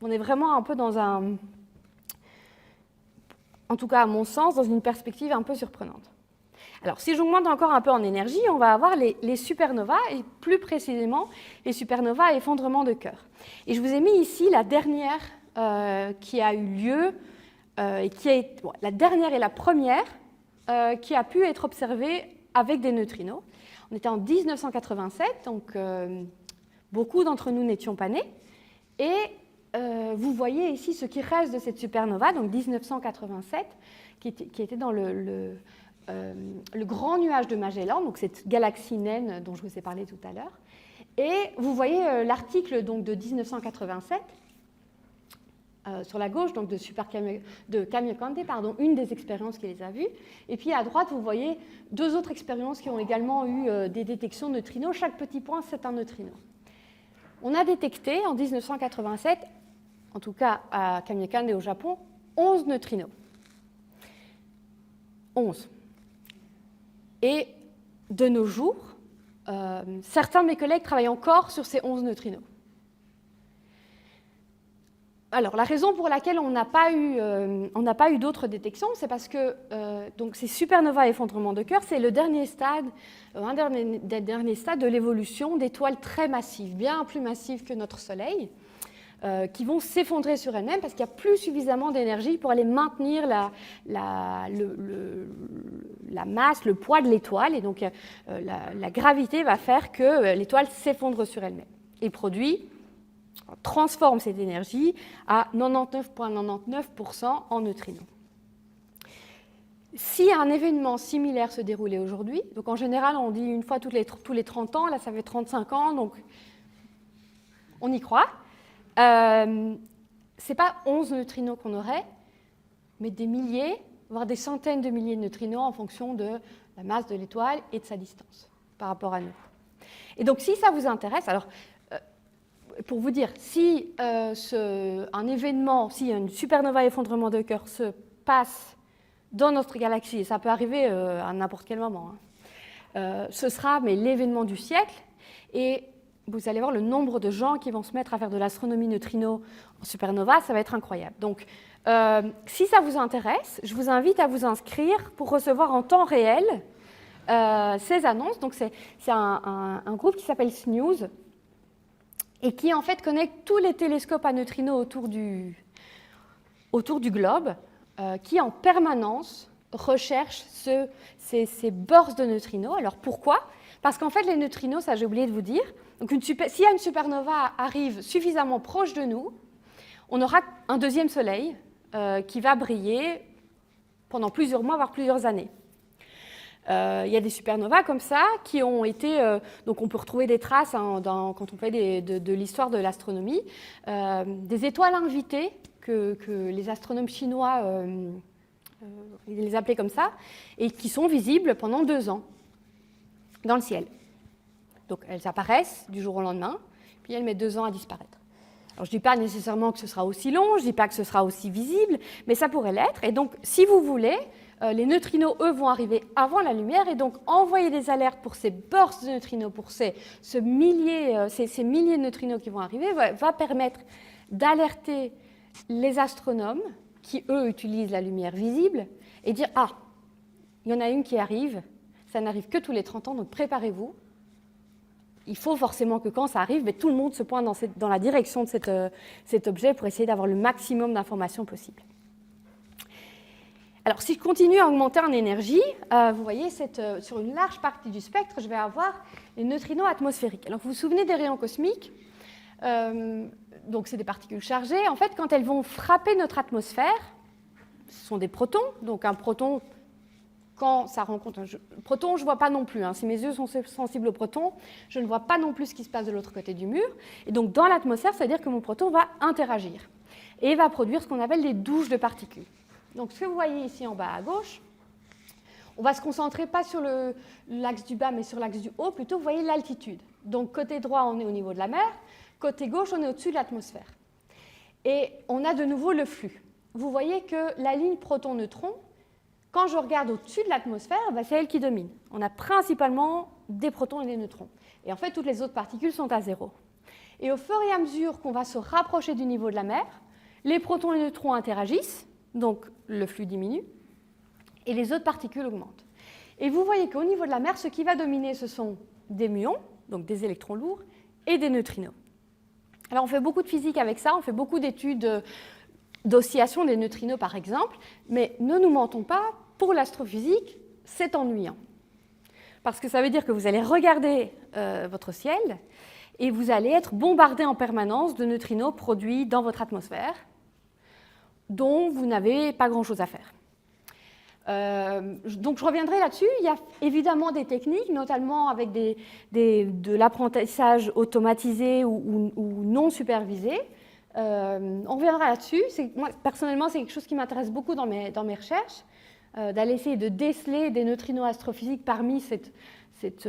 On est vraiment un peu en tout cas à mon sens, dans une perspective un peu surprenante. Alors, si j'augmente encore un peu en énergie, on va avoir les supernovas, et plus précisément les supernovas à effondrement de cœur. Et je vous ai mis ici la dernière qui a eu lieu, la dernière et la première qui a pu être observée avec des neutrinos. On était en 1987, donc beaucoup d'entre nous n'étions pas nés. Et vous voyez ici ce qui reste de cette supernova, donc 1987, qui était dans le grand nuage de Magellan, donc cette galaxie naine dont je vous ai parlé tout à l'heure. Et vous voyez l'article donc, de 1987, sur la gauche, donc de Kamiokande, une des expériences qui les a vues. Et puis à droite, vous voyez deux autres expériences qui ont également eu des détections de neutrinos. Chaque petit point, c'est un neutrino. On a détecté en 1987, en tout cas à Kamiokande au Japon, 11 neutrinos. 11. Et de nos jours, certains de mes collègues travaillent encore sur ces 11 neutrinos. Alors, la raison pour laquelle on n'a pas eu d'autres détections, c'est parce que donc ces supernovas à effondrement de cœur, c'est le dernier stade, un des derniers stades de l'évolution d'étoiles très massives, bien plus massives que notre Soleil, qui vont s'effondrer sur elles-mêmes parce qu'il n'y a plus suffisamment d'énergie pour aller maintenir la masse, le poids de l'étoile. Et donc, la gravité va faire que l'étoile s'effondre sur elle-même et transforme cette énergie à 99,99% en neutrinos. Si un événement similaire se déroulait aujourd'hui, donc en général, on dit une fois tous les 30 ans, là, ça fait 35 ans, donc on y croit. Ce n'est pas 11 neutrinos qu'on aurait, mais des milliers, voire des centaines de milliers de neutrinos en fonction de la masse de l'étoile et de sa distance par rapport à nous. Et donc, si ça vous intéresse, alors, pour vous dire, si un événement, si une supernova effondrement de cœur se passe dans notre galaxie, et ça peut arriver à n'importe quel moment, ce sera l'événement du siècle, et vous allez voir le nombre de gens qui vont se mettre à faire de l'astronomie neutrino en supernova, ça va être incroyable. Donc, si ça vous intéresse, je vous invite à vous inscrire pour recevoir en temps réel ces annonces. Donc, c'est un groupe qui s'appelle SNEWS et qui, en fait, connecte tous les télescopes à neutrinos autour du globe, qui, en permanence, recherchent ces bursts de neutrinos. Alors, pourquoi ? Parce qu'en fait, les neutrinos, ça j'ai oublié de vous dire, donc si une supernova arrive suffisamment proche de nous, on aura un deuxième soleil qui va briller pendant plusieurs mois, voire plusieurs années. Il y a des supernovas comme ça qui ont été... donc on peut retrouver des traces quand on fait de l'histoire de l'astronomie, des étoiles invitées que les astronomes chinois, ils les appelaient comme ça, et qui sont visibles pendant 2 ans dans le ciel. Donc elles apparaissent du jour au lendemain, puis elles mettent 2 ans à disparaître. Alors je ne dis pas nécessairement que ce sera aussi long, je ne dis pas que ce sera aussi visible, mais ça pourrait l'être. Et donc si vous voulez, les neutrinos, eux, vont arriver avant la lumière, et donc envoyer des alertes pour ces bursts de neutrinos, pour ces milliers de neutrinos qui vont arriver, va permettre d'alerter les astronomes qui, eux, utilisent la lumière visible, et dire « Ah, il y en a une qui arrive, ça n'arrive que tous les 30 ans, donc préparez-vous. Il faut forcément que quand ça arrive, tout le monde se pointe dans la direction de cet objet pour essayer d'avoir le maximum d'informations possible. » Alors, si je continue à augmenter en énergie, vous voyez, sur une large partie du spectre, je vais avoir les neutrinos atmosphériques. Alors, vous vous souvenez des rayons cosmiques ? Donc, c'est des particules chargées. En fait, quand elles vont frapper notre atmosphère, ce sont des protons. Donc, un proton, quand ça rencontre un proton, je ne vois pas non plus. Si mes yeux sont sensibles aux protons, je ne vois pas non plus ce qui se passe de l'autre côté du mur. Et donc, dans l'atmosphère, c'est-à-dire que mon proton va interagir et va produire ce qu'on appelle des douches de particules. Donc, ce que vous voyez ici en bas à gauche, on va se concentrer pas sur l'axe du bas, mais sur l'axe du haut. Plutôt, vous voyez l'altitude. Donc, côté droit, on est au niveau de la mer. Côté gauche, on est au-dessus de l'atmosphère. Et on a de nouveau le flux. Vous voyez que la ligne proton-neutron, quand je regarde au-dessus de l'atmosphère, c'est elle qui domine. On a principalement des protons et des neutrons. Et en fait, toutes les autres particules sont à zéro. Et au fur et à mesure qu'on va se rapprocher du niveau de la mer, les protons et les neutrons interagissent, donc le flux diminue, et les autres particules augmentent. Et vous voyez qu'au niveau de la mer, ce qui va dominer, ce sont des muons, donc des électrons lourds, et des neutrinos. Alors on fait beaucoup de physique avec ça, on fait beaucoup d'études d'oscillation des neutrinos par exemple, mais ne nous mentons pas, pour l'astrophysique, c'est ennuyant. Parce que ça veut dire que vous allez regarder votre ciel et vous allez être bombardé en permanence de neutrinos produits dans votre atmosphère, dont vous n'avez pas grand-chose à faire. Donc je reviendrai là-dessus. Il y a évidemment des techniques, notamment avec de l'apprentissage automatisé ou non supervisé. On reviendra là-dessus. Moi, personnellement, c'est quelque chose qui m'intéresse beaucoup dans mes recherches, d'aller essayer de déceler des neutrinos astrophysiques parmi cette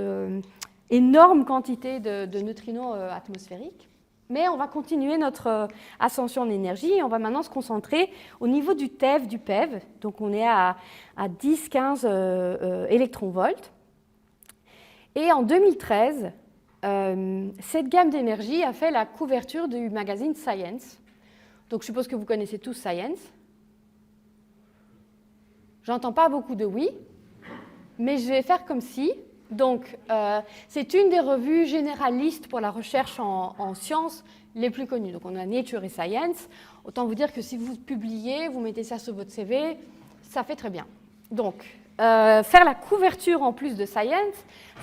énorme quantité de neutrinos atmosphériques. Mais on va continuer notre ascension en énergie et on va maintenant se concentrer au niveau du TeV, du PeV. Donc on est à 10-15 électronvolts. Et en 2013, cette gamme d'énergie a fait la couverture du magazine Science. Donc je suppose que vous connaissez tous Science. J'entends pas beaucoup de oui, mais je vais faire comme si Donc, c'est une des revues généralistes pour la recherche en sciences les plus connues. Donc, on a Nature et Science. Autant vous dire que si vous publiez, vous mettez ça sur votre CV, ça fait très bien. Donc, faire la couverture en plus de Science,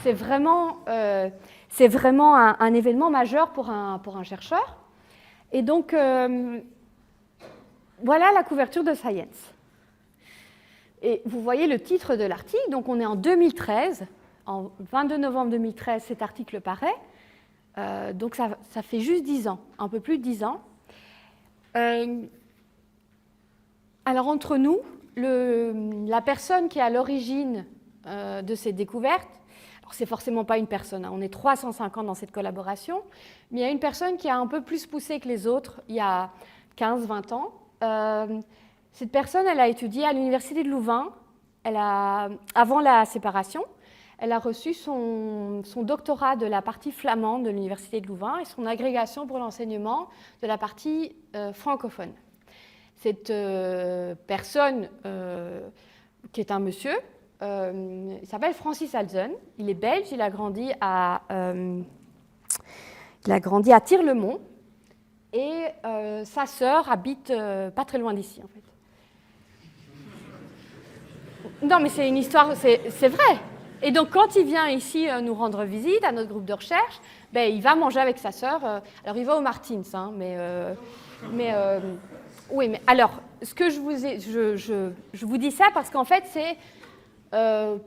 c'est vraiment un événement majeur pour un chercheur. Et donc, voilà la couverture de Science. Et vous voyez le titre de l'article. Donc, on est en 2013. En 22 novembre 2013, cet article paraît. Donc, ça fait juste 10 ans, un peu plus de 10 ans. Alors, entre nous, la personne qui est à l'origine de cette découverte, alors c'est forcément pas une personne, hein, on est 350 dans cette collaboration, mais il y a une personne qui a un peu plus poussé que les autres il y a 15-20 ans. Cette personne, elle a étudié à l'université de Louvain, avant la séparation. Elle a reçu son doctorat de la partie flamande de l'université de Louvain et son agrégation pour l'enseignement de la partie francophone. Cette personne, qui est un monsieur, il s'appelle Francis Halzen. Il est belge, il a grandi à Tir-le-Mont et sa sœur habite pas très loin d'ici en fait. Non mais c'est une histoire, c'est vrai. Et donc, quand il vient ici nous rendre visite à notre groupe de recherche, il va manger avec sa sœur. Alors, il va au Martins, hein, oui, mais alors, ce que je vous dis ça parce qu'en fait, c'est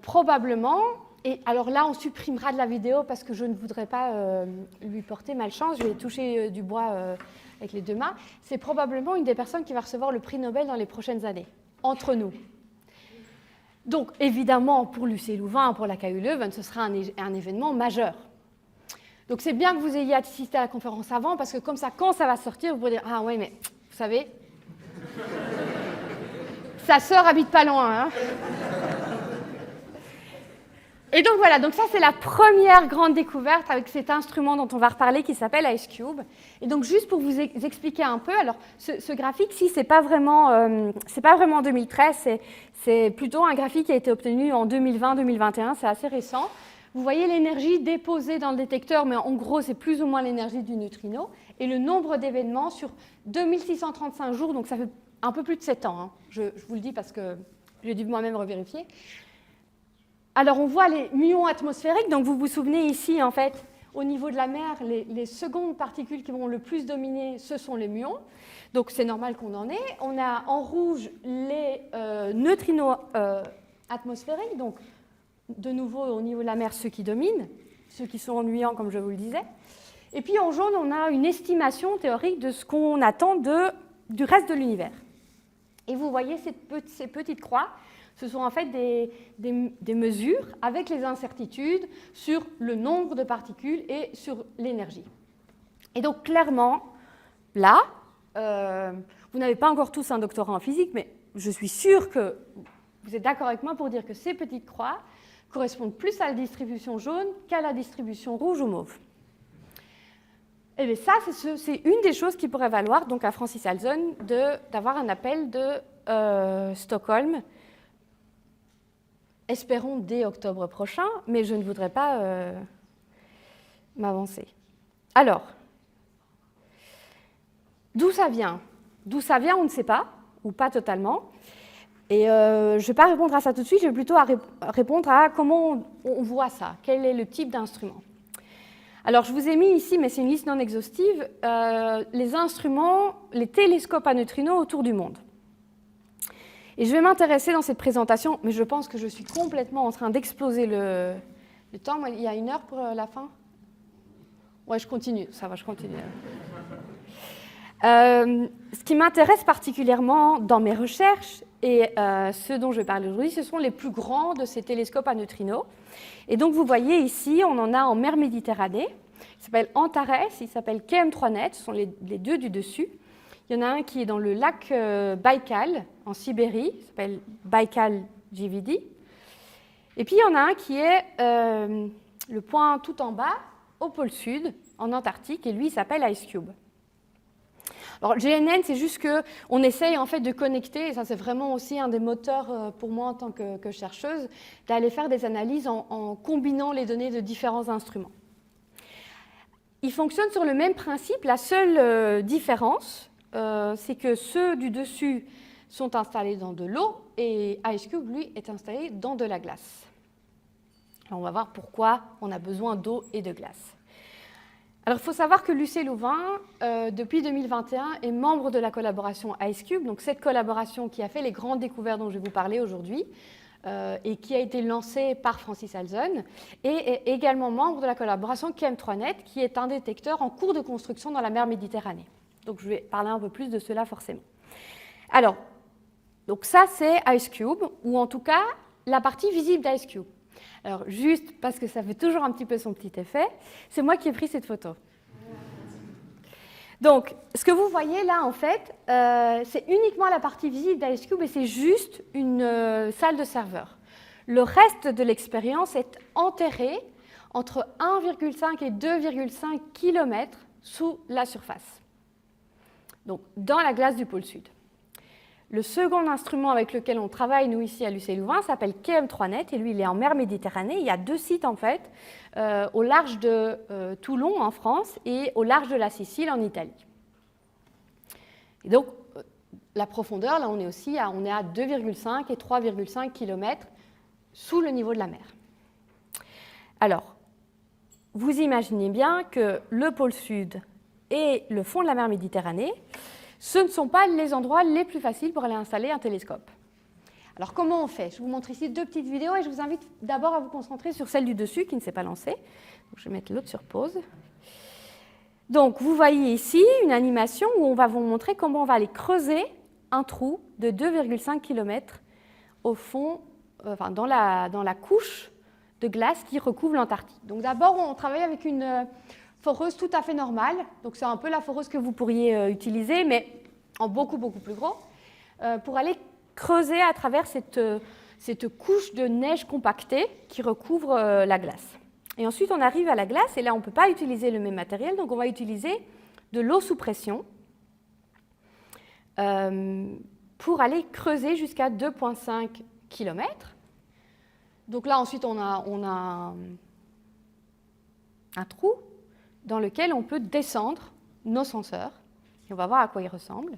probablement, et alors là, on supprimera de la vidéo parce que je ne voudrais pas lui porter malchance, je vais toucher du bois avec les deux mains, c'est probablement une des personnes qui va recevoir le prix Nobel dans les prochaines années, entre nous. Donc, évidemment, pour l'UC Louvain, pour la KU Leuven, ce sera un événement majeur. Donc, c'est bien que vous ayez assisté à la conférence avant, parce que comme ça, quand ça va sortir, vous pourrez dire « Ah ouais, mais vous savez, sa sœur habite pas loin. Hein » Et donc, voilà, donc ça, c'est la première grande découverte avec cet instrument dont on va reparler qui s'appelle IceCube. Et donc, juste pour vous expliquer un peu, alors, ce graphique-ci, c'est pas vraiment en 2013, c'est plutôt un graphique qui a été obtenu en 2020-2021, c'est assez récent. Vous voyez l'énergie déposée dans le détecteur, mais en gros, c'est plus ou moins l'énergie du neutrino, et le nombre d'événements sur 2635 jours, donc ça fait un peu plus de 7 ans. Hein. Je vous le dis parce que j'ai dû moi-même revérifier. Alors, on voit les muons atmosphériques, donc vous vous souvenez ici, en fait, au niveau de la mer, les secondes particules qui vont le plus dominer, ce sont les muons. Donc, c'est normal qu'on en ait. On a en rouge les neutrinos atmosphériques, donc de nouveau au niveau de la mer, ceux qui dominent, ceux qui sont ennuyants, comme je vous le disais. Et puis en jaune, on a une estimation théorique de ce qu'on attend du reste de l'univers. Et vous voyez ces petites croix, ce sont en fait des mesures avec les incertitudes sur le nombre de particules et sur l'énergie. Et donc clairement, là, vous n'avez pas encore tous un doctorat en physique, mais je suis sûre que vous êtes d'accord avec moi pour dire que ces petites croix correspondent plus à la distribution jaune qu'à la distribution rouge ou mauve. Et bien ça, c'est une des choses qui pourrait valoir donc à Francis Halzen d'avoir un appel de Stockholm, espérons dès octobre prochain, mais je ne voudrais pas m'avancer. Alors, d'où ça vient? D'où ça vient, on ne sait pas, ou pas totalement. Et je ne vais pas répondre à ça tout de suite, je vais plutôt répondre à comment on voit ça, quel est le type d'instrument. Alors, je vous ai mis ici, mais c'est une liste non exhaustive, les instruments, les télescopes à neutrinos autour du monde. Et je vais m'intéresser dans cette présentation, mais je pense que je suis complètement en train d'exploser le temps. Il y a 1 heure pour la fin? Ouais, je continue, ça va, je continue. Ce qui m'intéresse particulièrement dans mes recherches, et ce dont je vais parler aujourd'hui, ce sont les plus grands de ces télescopes à neutrinos. Et donc, vous voyez ici, on en a en mer Méditerranée. Il s'appelle Antares, il s'appelle KM3net, ce sont les deux du dessus. Il y en a un qui est dans le lac Baïkal, en Sibérie, il s'appelle Baïkal GVD. Et puis, il y en a un qui est le point tout en bas, au pôle sud, en Antarctique, et lui, il s'appelle IceCube. Alors, GNN, c'est juste qu'on essaye en fait de connecter, et ça c'est vraiment aussi un des moteurs pour moi en tant que chercheuse, d'aller faire des analyses en combinant les données de différents instruments. Ils fonctionnent sur le même principe. La seule différence, c'est que ceux du dessus sont installés dans de l'eau et IceCube, lui, est installé dans de la glace. Alors, on va voir pourquoi on a besoin d'eau et de glace. Alors, il faut savoir que l'UC Louvain, depuis 2021, est membre de la collaboration IceCube, donc cette collaboration qui a fait les grandes découvertes dont je vais vous parler aujourd'hui, et qui a été lancée par Francis Halzen, et est également membre de la collaboration Chem3Net, qui est un détecteur en cours de construction dans la mer Méditerranée. Donc, je vais parler un peu plus de cela forcément. Alors, donc ça, c'est IceCube, ou en tout cas, la partie visible d'IceCube. Alors, juste parce que ça fait toujours un petit peu son petit effet, c'est moi qui ai pris cette photo. Donc, ce que vous voyez là, en fait, c'est uniquement la partie visible d'IceCube et c'est juste une salle de serveur. Le reste de l'expérience est enterré entre 1,5 et 2,5 km sous la surface, donc dans la glace du pôle sud. Le second instrument avec lequel on travaille, nous, ici à l'UC Louvain, s'appelle Chem3Net, et lui, il est en mer Méditerranée. Il y a 2 sites, en fait, au large de Toulon, en France, et au large de la Sicile, en Italie. Et donc, la profondeur, là, on est à 2,5 et 3,5 km sous le niveau de la mer. Alors, vous imaginez bien que le pôle sud et le fond de la mer Méditerranée, ce ne sont pas les endroits les plus faciles pour aller installer un télescope. Alors, comment on fait? Je vous montre ici 2 petites vidéos et je vous invite d'abord à vous concentrer sur celle du dessus qui ne s'est pas lancée. Donc, je vais mettre l'autre sur pause. Donc, vous voyez ici une animation où on va vous montrer comment on va aller creuser un trou de 2,5 km au fond, dans la couche de glace qui recouvre l'Antarctique. Donc, d'abord, on travaille avec une foreuse tout à fait normale, donc c'est un peu la foreuse que vous pourriez utiliser, mais en beaucoup, beaucoup plus gros, pour aller creuser à travers cette couche de neige compactée qui recouvre la glace. Et ensuite, on arrive à la glace, et là, on ne peut pas utiliser le même matériel, donc on va utiliser de l'eau sous pression pour aller creuser jusqu'à 2,5 km. Donc là, ensuite, on a un trou dans lequel on peut descendre nos senseurs. Et on va voir à quoi ils ressemblent.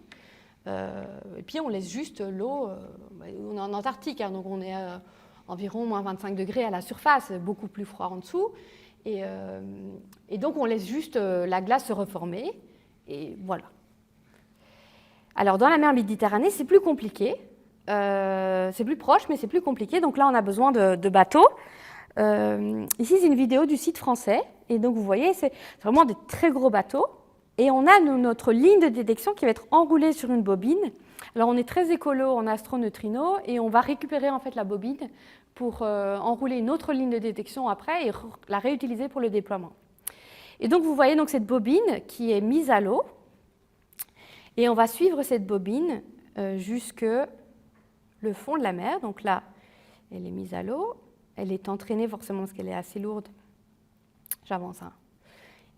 Et puis on laisse juste l'eau. On est en Antarctique, hein, donc on est à environ moins 25 degrés à la surface, beaucoup plus froid en dessous. Et donc on laisse juste la glace se reformer. Et voilà. Alors dans la mer Méditerranée, c'est plus compliqué. C'est plus proche, mais c'est plus compliqué. Donc là, on a besoin de bateaux. Ici, c'est une vidéo du site français. Et donc, vous voyez, c'est vraiment des très gros bateaux. Et on a notre ligne de détection qui va être enroulée sur une bobine. Alors, on est très écolo en astroneutrinos et on va récupérer en fait la bobine pour enrouler une autre ligne de détection après et la réutiliser pour le déploiement. Et donc, vous voyez donc cette bobine qui est mise à l'eau. Et on va suivre cette bobine jusque le fond de la mer. Donc là, elle est mise à l'eau. Elle est entraînée forcément parce qu'elle est assez lourde. J'avance. Hein.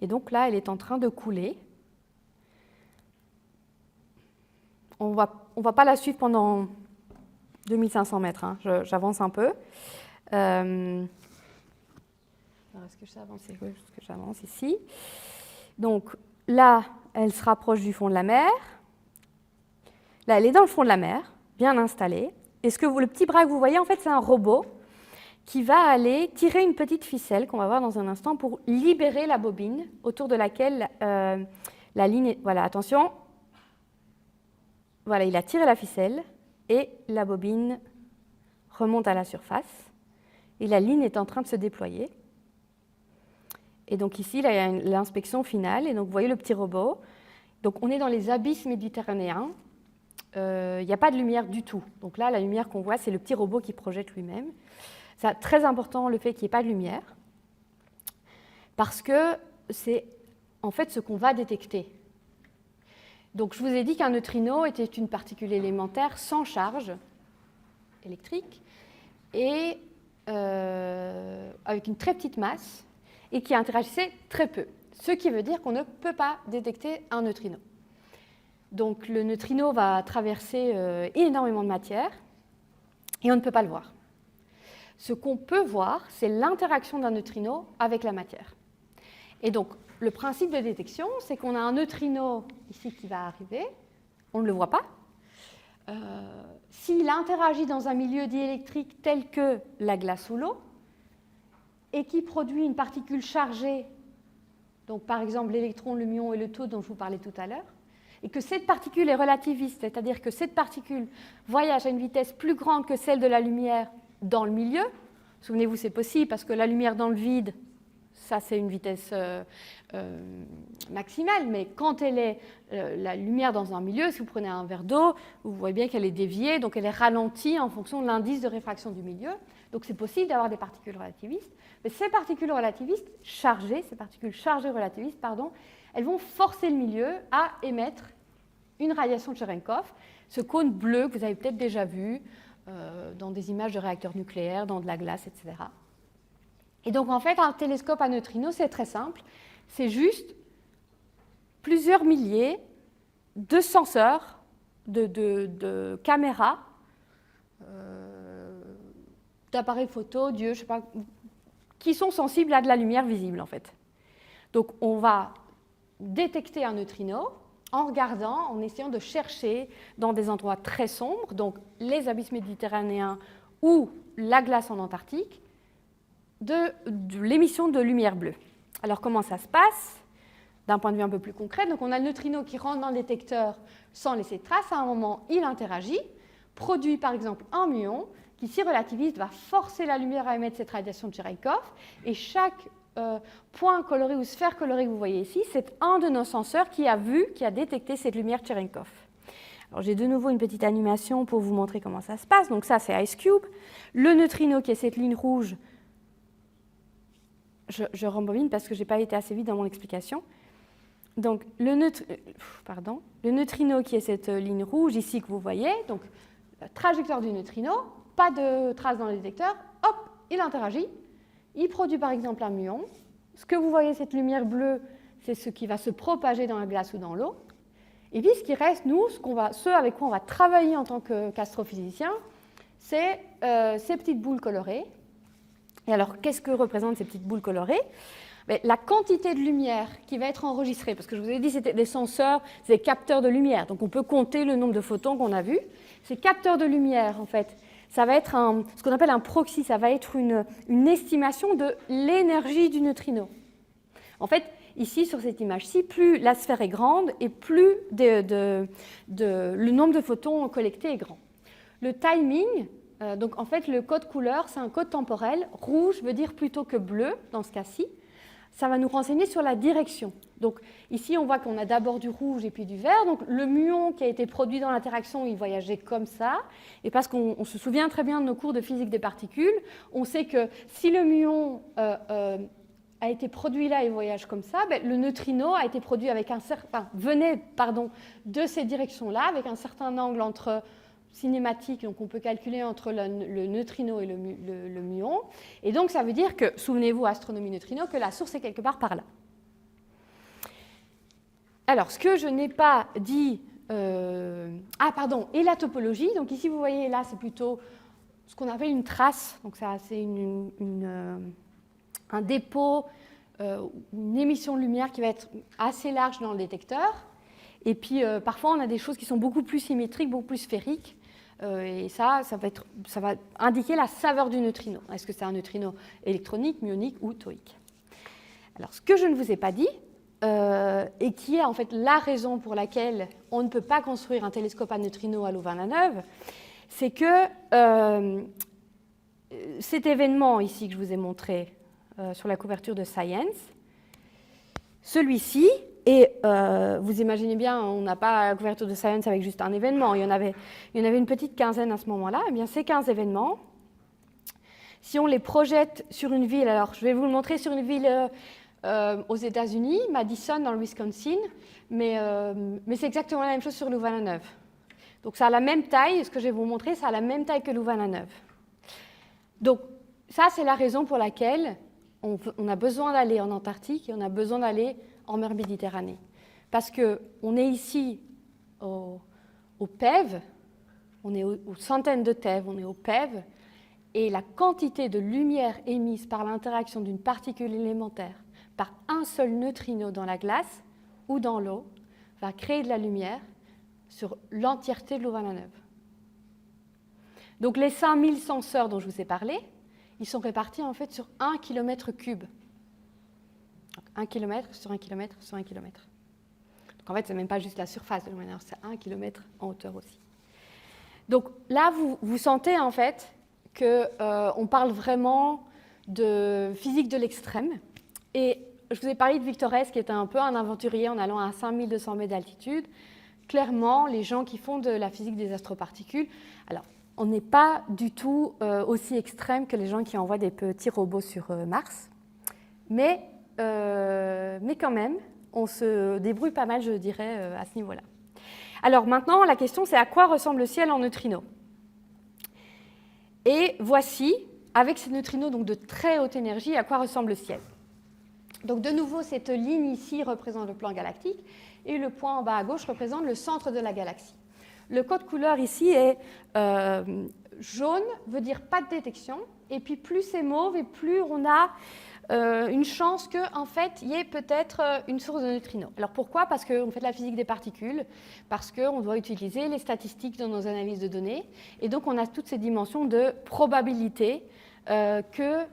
Et donc là, elle est en train de couler. On va pas la suivre pendant 2500 mètres. Hein. J'avance un peu. Alors, est-ce que je sais avancer? Oui, est-ce que j'avance ici? Donc là, elle se rapproche du fond de la mer. Là, elle est dans le fond de la mer, bien installée. Et le petit bras que vous voyez, en fait, c'est un robot qui va aller tirer une petite ficelle qu'on va voir dans un instant pour libérer la bobine autour de laquelle la ligne est... Voilà, attention. Voilà, il a tiré la ficelle et la bobine remonte à la surface. Et la ligne est en train de se déployer. Et donc ici, là, il y a l'inspection finale. Et donc, vous voyez le petit robot. Donc, on est dans les abysses méditerranéens. Il n'y a pas de lumière du tout. Donc là, la lumière qu'on voit, c'est le petit robot qui projette lui-même. C'est très important le fait qu'il n'y ait pas de lumière, parce que c'est en fait ce qu'on va détecter. Donc je vous ai dit qu'un neutrino était une particule élémentaire sans charge électrique et avec une très petite masse et qui interagissait très peu, ce qui veut dire qu'on ne peut pas détecter un neutrino. Donc le neutrino va traverser énormément de matière et on ne peut pas le voir. Ce qu'on peut voir, c'est l'interaction d'un neutrino avec la matière. Et donc le principe de détection, c'est qu'on a un neutrino ici qui va arriver, on ne le voit pas. S'il interagit dans un milieu diélectrique tel que la glace ou l'eau, et qui produit une particule chargée, donc par exemple l'électron, le muon et le taux dont je vous parlais tout à l'heure, et que cette particule est relativiste, c'est-à-dire que cette particule voyage à une vitesse plus grande que celle de la lumière dans le milieu. Souvenez-vous, c'est possible parce que la lumière dans le vide, ça c'est une vitesse maximale, mais quand elle est la lumière dans un milieu, si vous prenez un verre d'eau, vous voyez bien qu'elle est déviée, donc elle est ralentie en fonction de l'indice de réfraction du milieu. Donc c'est possible d'avoir des particules relativistes, mais ces particules relativistes chargées, ces particules chargées relativistes, pardon, elles vont forcer le milieu à émettre une radiation de Cherenkov, ce cône bleu que vous avez peut-être déjà vu dans des images de réacteurs nucléaires, dans de la glace, etc. Et donc en fait, un télescope à neutrinos, c'est très simple, c'est juste plusieurs milliers de senseurs, de caméras, d'appareils photo, je sais pas, qui sont sensibles à de la lumière visible en fait. Donc on va détecter un neutrino en regardant, en essayant de chercher dans des endroits très sombres, donc les abysses méditerranéens ou la glace en Antarctique, de l'émission de lumière bleue. Alors comment ça se passe? D'un point de vue un peu plus concret, donc on a le neutrino qui rentre dans le détecteur sans laisser de trace. À un moment, il interagit, produit par exemple un muon qui, si relativiste, va forcer la lumière à émettre cette radiation de Cherenkov. Et chaque point coloré ou sphère colorée que vous voyez ici, c'est un de nos senseurs qui a détecté cette lumière Cherenkov. Alors j'ai de nouveau une petite animation pour vous montrer comment ça se passe. Donc ça, c'est IceCube. Le neutrino qui est cette ligne rouge, je rembobine parce que je n'ai pas été assez vite dans mon explication. Donc le neutrino qui est cette ligne rouge ici que vous voyez, donc la trajectoire du neutrino, pas de trace dans le détecteur, hop, il interagit, il produit par exemple un muon. Ce que vous voyez, cette lumière bleue, c'est ce qui va se propager dans la glace ou dans l'eau. Et puis ce qui reste, nous, ce avec quoi on va travailler en tant qu'astrophysicien, c'est ces petites boules colorées. Et alors, qu'est-ce que représentent ces petites boules colorées? La quantité de lumière qui va être enregistrée, parce que je vous ai dit c'était des senseurs, c'est des capteurs de lumière, donc on peut compter le nombre de photons qu'on a vus. Ces capteurs de lumière, en fait, ça va être ce qu'on appelle un proxy, ça va être une estimation de l'énergie du neutrino. En fait, ici, sur cette image-ci, plus la sphère est grande et plus le nombre de photons collectés est grand. Le timing, donc en fait, le code couleur, c'est un code temporel. Rouge veut dire plutôt que bleu, dans ce cas-ci. Ça va nous renseigner sur la direction. Donc ici, on voit qu'on a d'abord du rouge et puis du vert. Donc le muon qui a été produit dans l'interaction, il voyageait comme ça. Et parce qu'on se souvient très bien de nos cours de physique des particules, on sait que si le muon a été produit là et voyage comme ça, le neutrino a été produit avec venait de ces directions-là, avec un certain angle entre cinématique, donc on peut calculer entre le neutrino et le muon. Et donc ça veut dire que, souvenez-vous, astronomie neutrino, que la source est quelque part par là. Alors, ce que je n'ai pas dit... et la topologie. Donc ici, vous voyez, là, c'est plutôt ce qu'on appelle une trace. Donc ça, c'est un dépôt, une émission de lumière qui va être assez large dans le détecteur. Et puis, parfois, on a des choses qui sont beaucoup plus symétriques, beaucoup plus sphériques. Et ça va indiquer la saveur du neutrino. Est-ce que c'est un neutrino électronique, muonique ou tauique? Alors, ce que je ne vous ai pas dit, et qui est en fait la raison pour laquelle on ne peut pas construire un télescope à neutrinos à Louvain-la-Neuve, c'est que cet événement ici que je vous ai montré sur la couverture de Science, celui-ci, et vous imaginez bien, on n'a pas la couverture de Science avec juste un événement, il y en avait une petite quinzaine à ce moment-là. Eh bien, ces 15 événements, si on les projette sur une ville, alors je vais vous le montrer sur une ville aux États-Unis, Madison dans le Wisconsin, mais c'est exactement la même chose sur Louvain-la-Neuve. Donc ça a la même taille, ce que je vais vous montrer, ça a la même taille que Louvain-la-Neuve. Donc ça, c'est la raison pour laquelle on a besoin d'aller en Antarctique et on a besoin d'aller en mer Méditerranée. Parce qu'on est ici au PeV, on est aux centaines de TeV, on est au PeV, et la quantité de lumière émise par l'interaction d'une particule élémentaire par un seul neutrino dans la glace ou dans l'eau va créer de la lumière sur l'entièreté de Louvain-la-Neuve. Donc les 5000 senseurs dont je vous ai parlé, ils sont répartis en fait sur 1 km3. Donc 1 km sur 1 km sur 1 km. Donc en fait, ce n'est même pas juste la surface de Louvain-la-Neuve, c'est 1 km en hauteur aussi. Donc là, vous sentez en fait qu'on parle vraiment de physique de l'extrême. Et je vous ai parlé de Victor Hess, qui était un peu un aventurier en allant à 5200 mètres d'altitude. Clairement, les gens qui font de la physique des astroparticules, alors on n'est pas du tout aussi extrême que les gens qui envoient des petits robots sur Mars, mais quand même, on se débrouille pas mal, je dirais, à ce niveau-là. Alors maintenant, la question, c'est à quoi ressemble le ciel en neutrinos? Et voici, avec ces neutrinos donc de très haute énergie, à quoi ressemble le ciel. Donc de nouveau, cette ligne ici représente le plan galactique, et le point en bas à gauche représente le centre de la galaxie. Le code couleur ici est jaune, veut dire pas de détection, et puis plus c'est mauve, et plus on a une chance qu'en fait, il y ait peut-être une source de neutrinos. Alors pourquoi? Parce qu'on fait de la physique des particules, parce qu'on doit utiliser les statistiques dans nos analyses de données, et donc on a toutes ces dimensions de probabilité que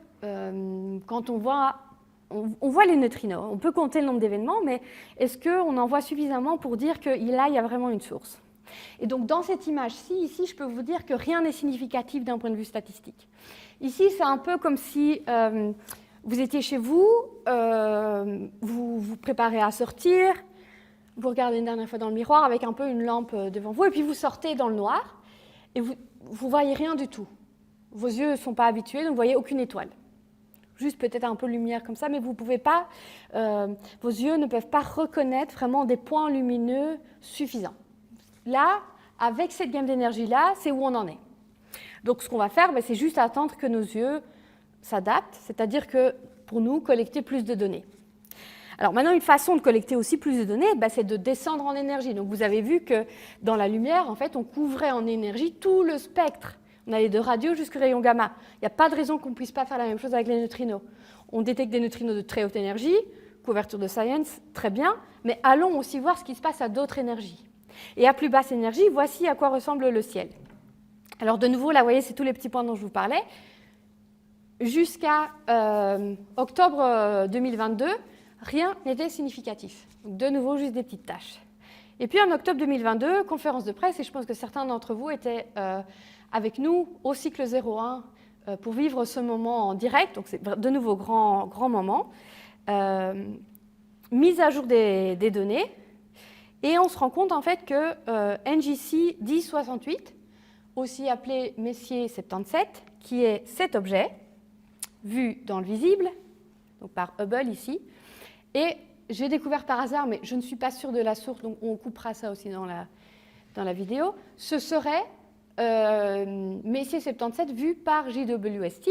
quand on voit les neutrinos, on peut compter le nombre d'événements, mais est-ce qu'on en voit suffisamment pour dire qu'il y a vraiment une source? Et donc dans cette image-ci, ici, je peux vous dire que rien n'est significatif d'un point de vue statistique. Ici, c'est un peu comme si vous étiez chez vous, vous vous préparez à sortir, vous regardez une dernière fois dans le miroir avec un peu une lampe devant vous, et puis vous sortez dans le noir, et vous ne voyez rien du tout. Vos yeux ne sont pas habitués, donc vous ne voyez aucune étoile. Juste peut-être un peu de lumière comme ça, mais vous pouvez pas, vos yeux ne peuvent pas reconnaître vraiment des points lumineux suffisants. Là, avec cette gamme d'énergie-là, c'est où on en est. Donc ce qu'on va faire, c'est juste attendre que nos yeux s'adaptent, c'est-à-dire que pour nous, collecter plus de données. Alors maintenant, une façon de collecter aussi plus de données, c'est de descendre en énergie. Donc vous avez vu que dans la lumière, en fait, on couvrait en énergie tout le spectre. On allait de radio jusqu'au rayon gamma. Il n'y a pas de raison qu'on ne puisse pas faire la même chose avec les neutrinos. On détecte des neutrinos de très haute énergie, couverture de science, très bien, mais allons aussi voir ce qui se passe à d'autres énergies. Et à plus basse énergie, voici à quoi ressemble le ciel. Alors de nouveau, là, vous voyez, c'est tous les petits points dont je vous parlais. Jusqu'à octobre 2022, rien n'était significatif. Donc, de nouveau, juste des petites tâches. Et puis en octobre 2022, conférence de presse, et je pense que certains d'entre vous étaient avec nous au cycle 01 pour vivre ce moment en direct. Donc c'est de nouveau grand moment. Mise à jour des données. Et on se rend compte en fait que NGC 1068, aussi appelé Messier 77, qui est cet objet, vu dans le visible, donc par Hubble ici, et j'ai découvert par hasard, mais je ne suis pas sûre de la source, donc on coupera ça aussi dans la vidéo, ce serait Messier 77 vu par JWST.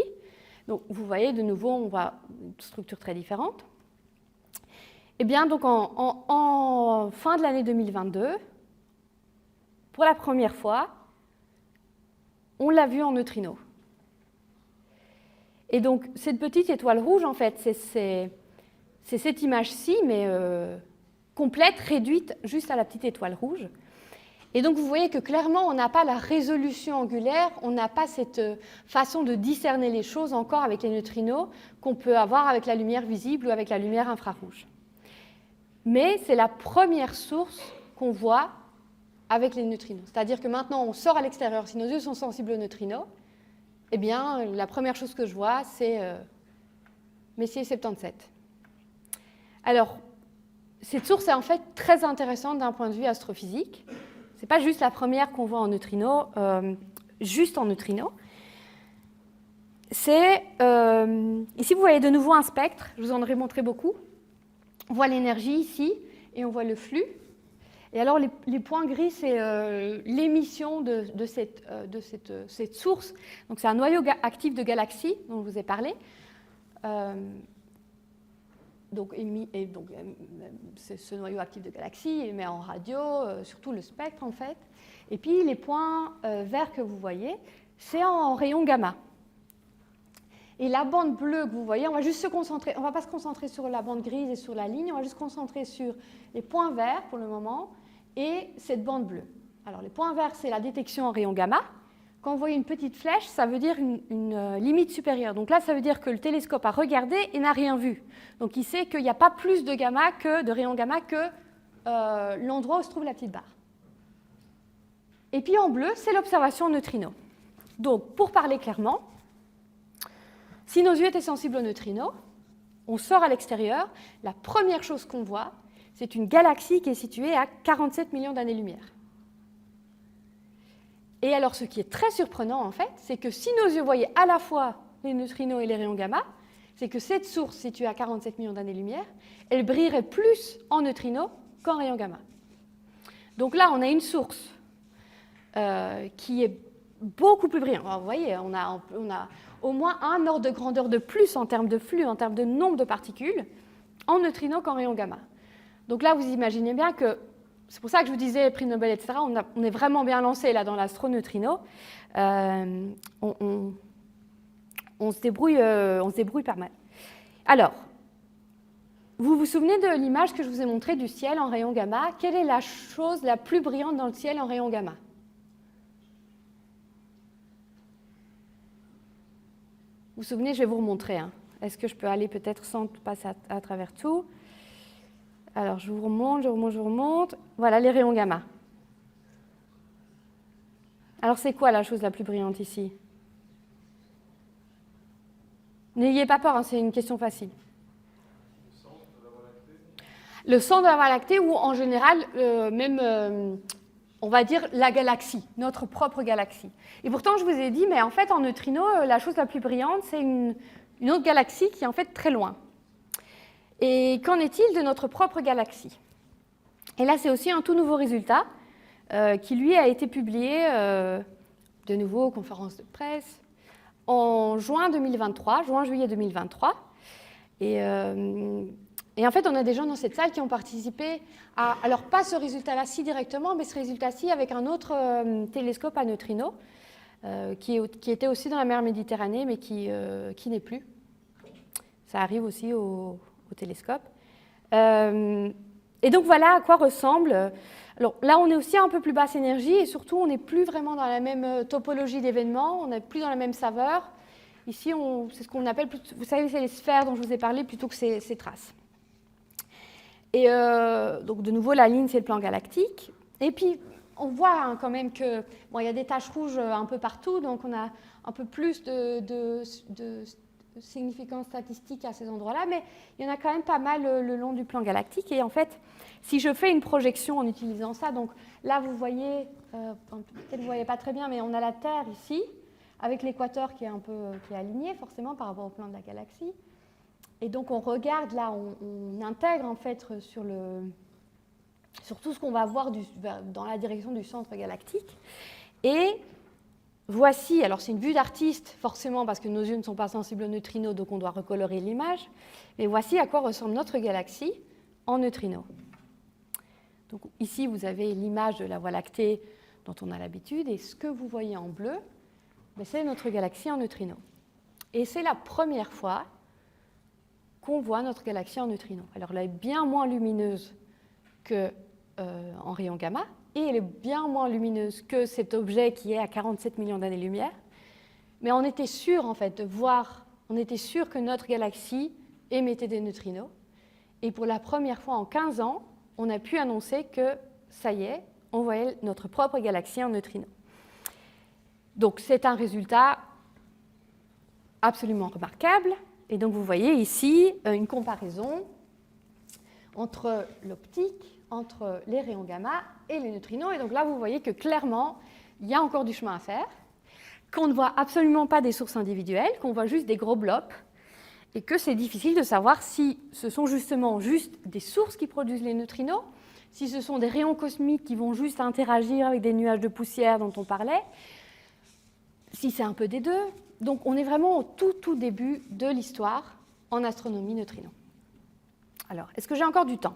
Donc vous voyez de nouveau, on voit une structure très différente. Eh bien, donc en fin de l'année 2022, pour la première fois, on l'a vu en neutrino. Et donc, cette petite étoile rouge, en fait, c'est cette image-ci, mais complète, réduite juste à la petite étoile rouge. Et donc, vous voyez que clairement, on n'a pas la résolution angulaire, on n'a pas cette façon de discerner les choses encore avec les neutrinos qu'on peut avoir avec la lumière visible ou avec la lumière infrarouge. Mais c'est la première source qu'on voit avec les neutrinos. C'est-à-dire que maintenant, on sort à l'extérieur. Si nos yeux sont sensibles aux neutrinos, eh bien, la première chose que je vois, c'est Messier 77. Alors, cette source est en fait très intéressante d'un point de vue astrophysique. Ce n'est pas juste la première qu'on voit en neutrinos, juste en neutrinos. Ici, vous voyez de nouveau un spectre. Je vous en ai montré beaucoup. On voit l'énergie ici et on voit le flux. Et alors, les points gris, c'est l'émission de cette source. Donc, c'est un noyau actif de galaxies dont je vous ai parlé. c'est ce noyau actif de galaxies émet en radio, surtout le spectre en fait. Et puis les points verts que vous voyez, c'est en rayon gamma. Et la bande bleue que vous voyez, on va juste se concentrer, on ne va pas se concentrer sur la bande grise et sur la ligne, on va juste se concentrer sur les points verts pour le moment et cette bande bleue. Alors les points verts, c'est la détection en rayon gamma. Quand vous voyez une petite flèche, ça veut dire une limite supérieure. Donc là, ça veut dire que le télescope a regardé et n'a rien vu. Donc il sait qu'il n'y a pas plus de gamma de rayon gamma que l'endroit où se trouve la petite barre. Et puis en bleu, c'est l'observation neutrino. Donc pour parler clairement, si nos yeux étaient sensibles aux neutrinos, on sort à l'extérieur, la première chose qu'on voit, c'est une galaxie qui est située à 47 millions d'années-lumière. Et alors, ce qui est très surprenant, en fait, c'est que si nos yeux voyaient à la fois les neutrinos et les rayons gamma, c'est que cette source située à 47 millions d'années-lumière, elle brillerait plus en neutrinos qu'en rayons gamma. Donc là, on a une source qui est beaucoup plus brillante. Alors, vous voyez, on a au moins un ordre de grandeur de plus en termes de flux, en termes de nombre de particules, en neutrinos qu'en rayons gamma. Donc là, vous imaginez bien que c'est pour ça que je vous disais, prix Nobel, etc., on est vraiment bien lancé là dans l'astroneutrino. On se débrouille pas mal. Alors, vous vous souvenez de l'image que je vous ai montrée du ciel en rayon gamma? Quelle est la chose la plus brillante dans le ciel en rayon gamma? Vous vous souvenez, je vais vous remontrer. Hein. Est-ce que je peux aller peut-être sans passer à travers tout? Alors, je vous remonte. Voilà les rayons gamma. Alors, c'est quoi la chose la plus brillante ici? N'ayez pas peur, hein, c'est une question facile. Le centre de la Voie lactée ou en général, on va dire la galaxie, notre propre galaxie. Et pourtant, je vous ai dit, mais en fait, en neutrino, la chose la plus brillante, c'est une autre galaxie qui est en fait très loin. Et qu'en est-il de notre propre galaxie? Et là, c'est aussi un tout nouveau résultat qui, lui, a été publié de nouveau aux conférences de presse en juin-juillet 2023. Et en fait, on a des gens dans cette salle qui ont participé à, alors pas ce résultat-là ci directement, mais ce résultat-ci avec un autre télescope à neutrinos qui était aussi dans la mer Méditerranée, mais qui n'est plus. Ça arrive aussi au télescope. Et donc voilà à quoi ressemble. Alors là, on est aussi à un peu plus basse énergie et surtout, on n'est plus vraiment dans la même topologie d'événements, on n'est plus dans la même saveur. Ici, c'est ce qu'on appelle, vous savez, c'est les sphères dont je vous ai parlé plutôt que ces traces. Et donc de nouveau, la ligne, c'est le plan galactique. Et puis, on voit quand même que bon, y a des taches rouges un peu partout, donc on a un peu plus de significance statistique à ces endroits-là, mais il y en a quand même pas mal le long du plan galactique. Et en fait, si je fais une projection en utilisant ça, donc là, vous voyez, peut-être vous ne voyez pas très bien, mais on a la Terre ici, avec l'équateur qui est aligné forcément par rapport au plan de la galaxie. Et donc, on regarde là, on intègre en fait sur tout ce qu'on va voir dans la direction du centre galactique. Et voici, alors c'est une vue d'artiste, forcément parce que nos yeux ne sont pas sensibles aux neutrinos, donc on doit recolorer l'image. Mais voici à quoi ressemble notre galaxie en neutrinos. Donc ici, vous avez l'image de la Voie lactée dont on a l'habitude, et ce que vous voyez en bleu, c'est notre galaxie en neutrinos. Et c'est la première fois qu'on voit notre galaxie en neutrinos. Alors elle est bien moins lumineuse qu'en rayon gamma, et elle est bien moins lumineuse que cet objet qui est à 47 millions d'années-lumière. Mais on était sûr en fait de voir, on était sûr que notre galaxie émettait des neutrinos. Et pour la première fois en 15 ans, on a pu annoncer que ça y est, on voyait notre propre galaxie en neutrinos. Donc c'est un résultat absolument remarquable. Et donc vous voyez ici une comparaison entre l'optique, entre les rayons gamma et les neutrinos. Et donc là, vous voyez que clairement, il y a encore du chemin à faire, qu'on ne voit absolument pas des sources individuelles, qu'on voit juste des gros blocs, et que c'est difficile de savoir si ce sont justement juste des sources qui produisent les neutrinos, si ce sont des rayons cosmiques qui vont juste interagir avec des nuages de poussière dont on parlait, si c'est un peu des deux. Donc on est vraiment au tout début de l'histoire en astronomie neutrino. Alors, est-ce que j'ai encore du temps?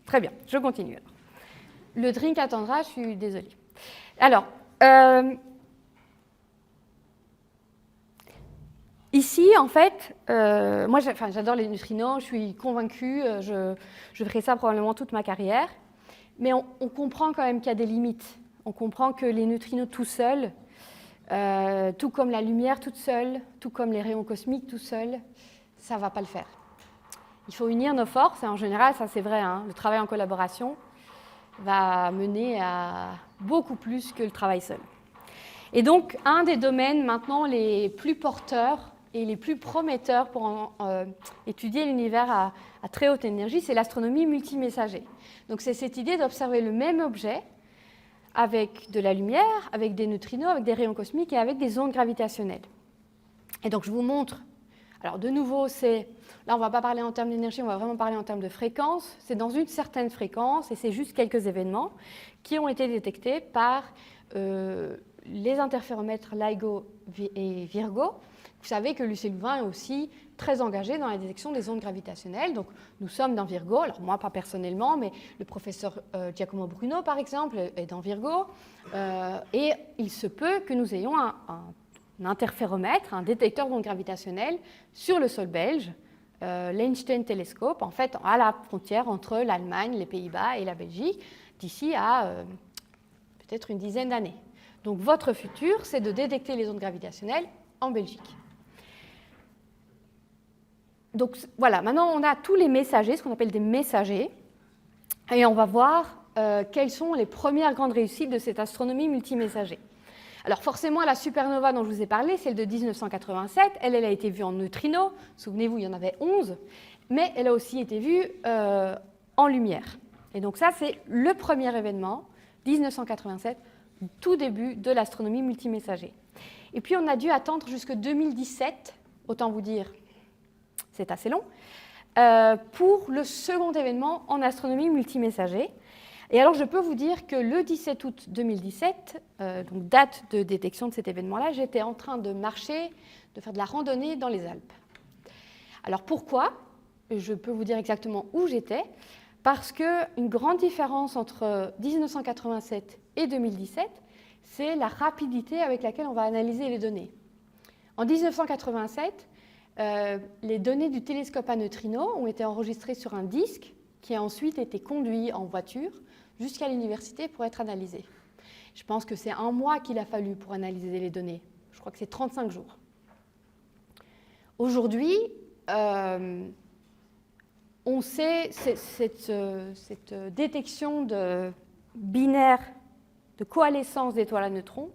Très bien, je continue. Alors. Le drink attendra, je suis désolée. Alors, ici, en fait, moi j'adore les neutrinos, je suis convaincue, je ferai ça probablement toute ma carrière, mais on comprend quand même qu'il y a des limites. On comprend que les neutrinos tout seuls, tout comme la lumière toute seule, tout comme les rayons cosmiques tout seuls, ça ne va pas le faire. Il faut unir nos forces, et en général, ça c'est vrai, hein, le travail en collaboration va mener à beaucoup plus que le travail seul. Et donc, un des domaines maintenant les plus porteurs et les plus prometteurs pour étudier l'univers à très haute énergie, c'est l'astronomie multimessager. Donc, c'est cette idée d'observer le même objet avec de la lumière, avec des neutrinos, avec des rayons cosmiques et avec des ondes gravitationnelles. Et donc, je vous montre. Alors, de nouveau, là, on ne va pas parler en termes d'énergie, on va vraiment parler en termes de fréquence. C'est dans une certaine fréquence, et c'est juste quelques événements qui ont été détectés par les interféromètres LIGO et Virgo. Vous savez que Lucé Louvain est aussi très engagé dans la détection des ondes gravitationnelles. Donc, nous sommes dans Virgo. Alors, moi, pas personnellement, mais le professeur Giacomo Bruno, par exemple, est dans Virgo. Et il se peut que nous ayons un interféromètre, un détecteur d'ondes gravitationnelles sur le sol belge, l'Einstein Telescope, en fait, à la frontière entre l'Allemagne, les Pays-Bas et la Belgique, d'ici à peut-être une dizaine d'années. Donc, votre futur, c'est de détecter les ondes gravitationnelles en Belgique. Donc, voilà, maintenant, on a tous les messagers, ce qu'on appelle des messagers, et on va voir quelles sont les premières grandes réussites de cette astronomie multimessager. Alors forcément, la supernova dont je vous ai parlé, celle de 1987, elle a été vue en neutrinos. Souvenez-vous, il y en avait 11, mais elle a aussi été vue en lumière. Et donc ça, c'est le premier événement, 1987, tout début de l'astronomie multimessager. Et puis on a dû attendre jusqu'en 2017, autant vous dire, c'est assez long, pour le second événement en astronomie multimessager. Et alors, je peux vous dire que le 17 août 2017, donc date de détection de cet événement-là, j'étais en train de marcher, de faire de la randonnée dans les Alpes. Alors, pourquoi? Je peux vous dire exactement où j'étais, parce qu'une grande différence entre 1987 et 2017, c'est la rapidité avec laquelle on va analyser les données. En 1987, les données du télescope à neutrinos ont été enregistrées sur un disque qui a ensuite été conduit en voiture jusqu'à l'université pour être analysé. Je pense que c'est 1 mois qu'il a fallu pour analyser les données. Je crois que c'est 35 jours. Aujourd'hui, on sait cette détection de binaire, de coalescence d'étoiles à neutrons,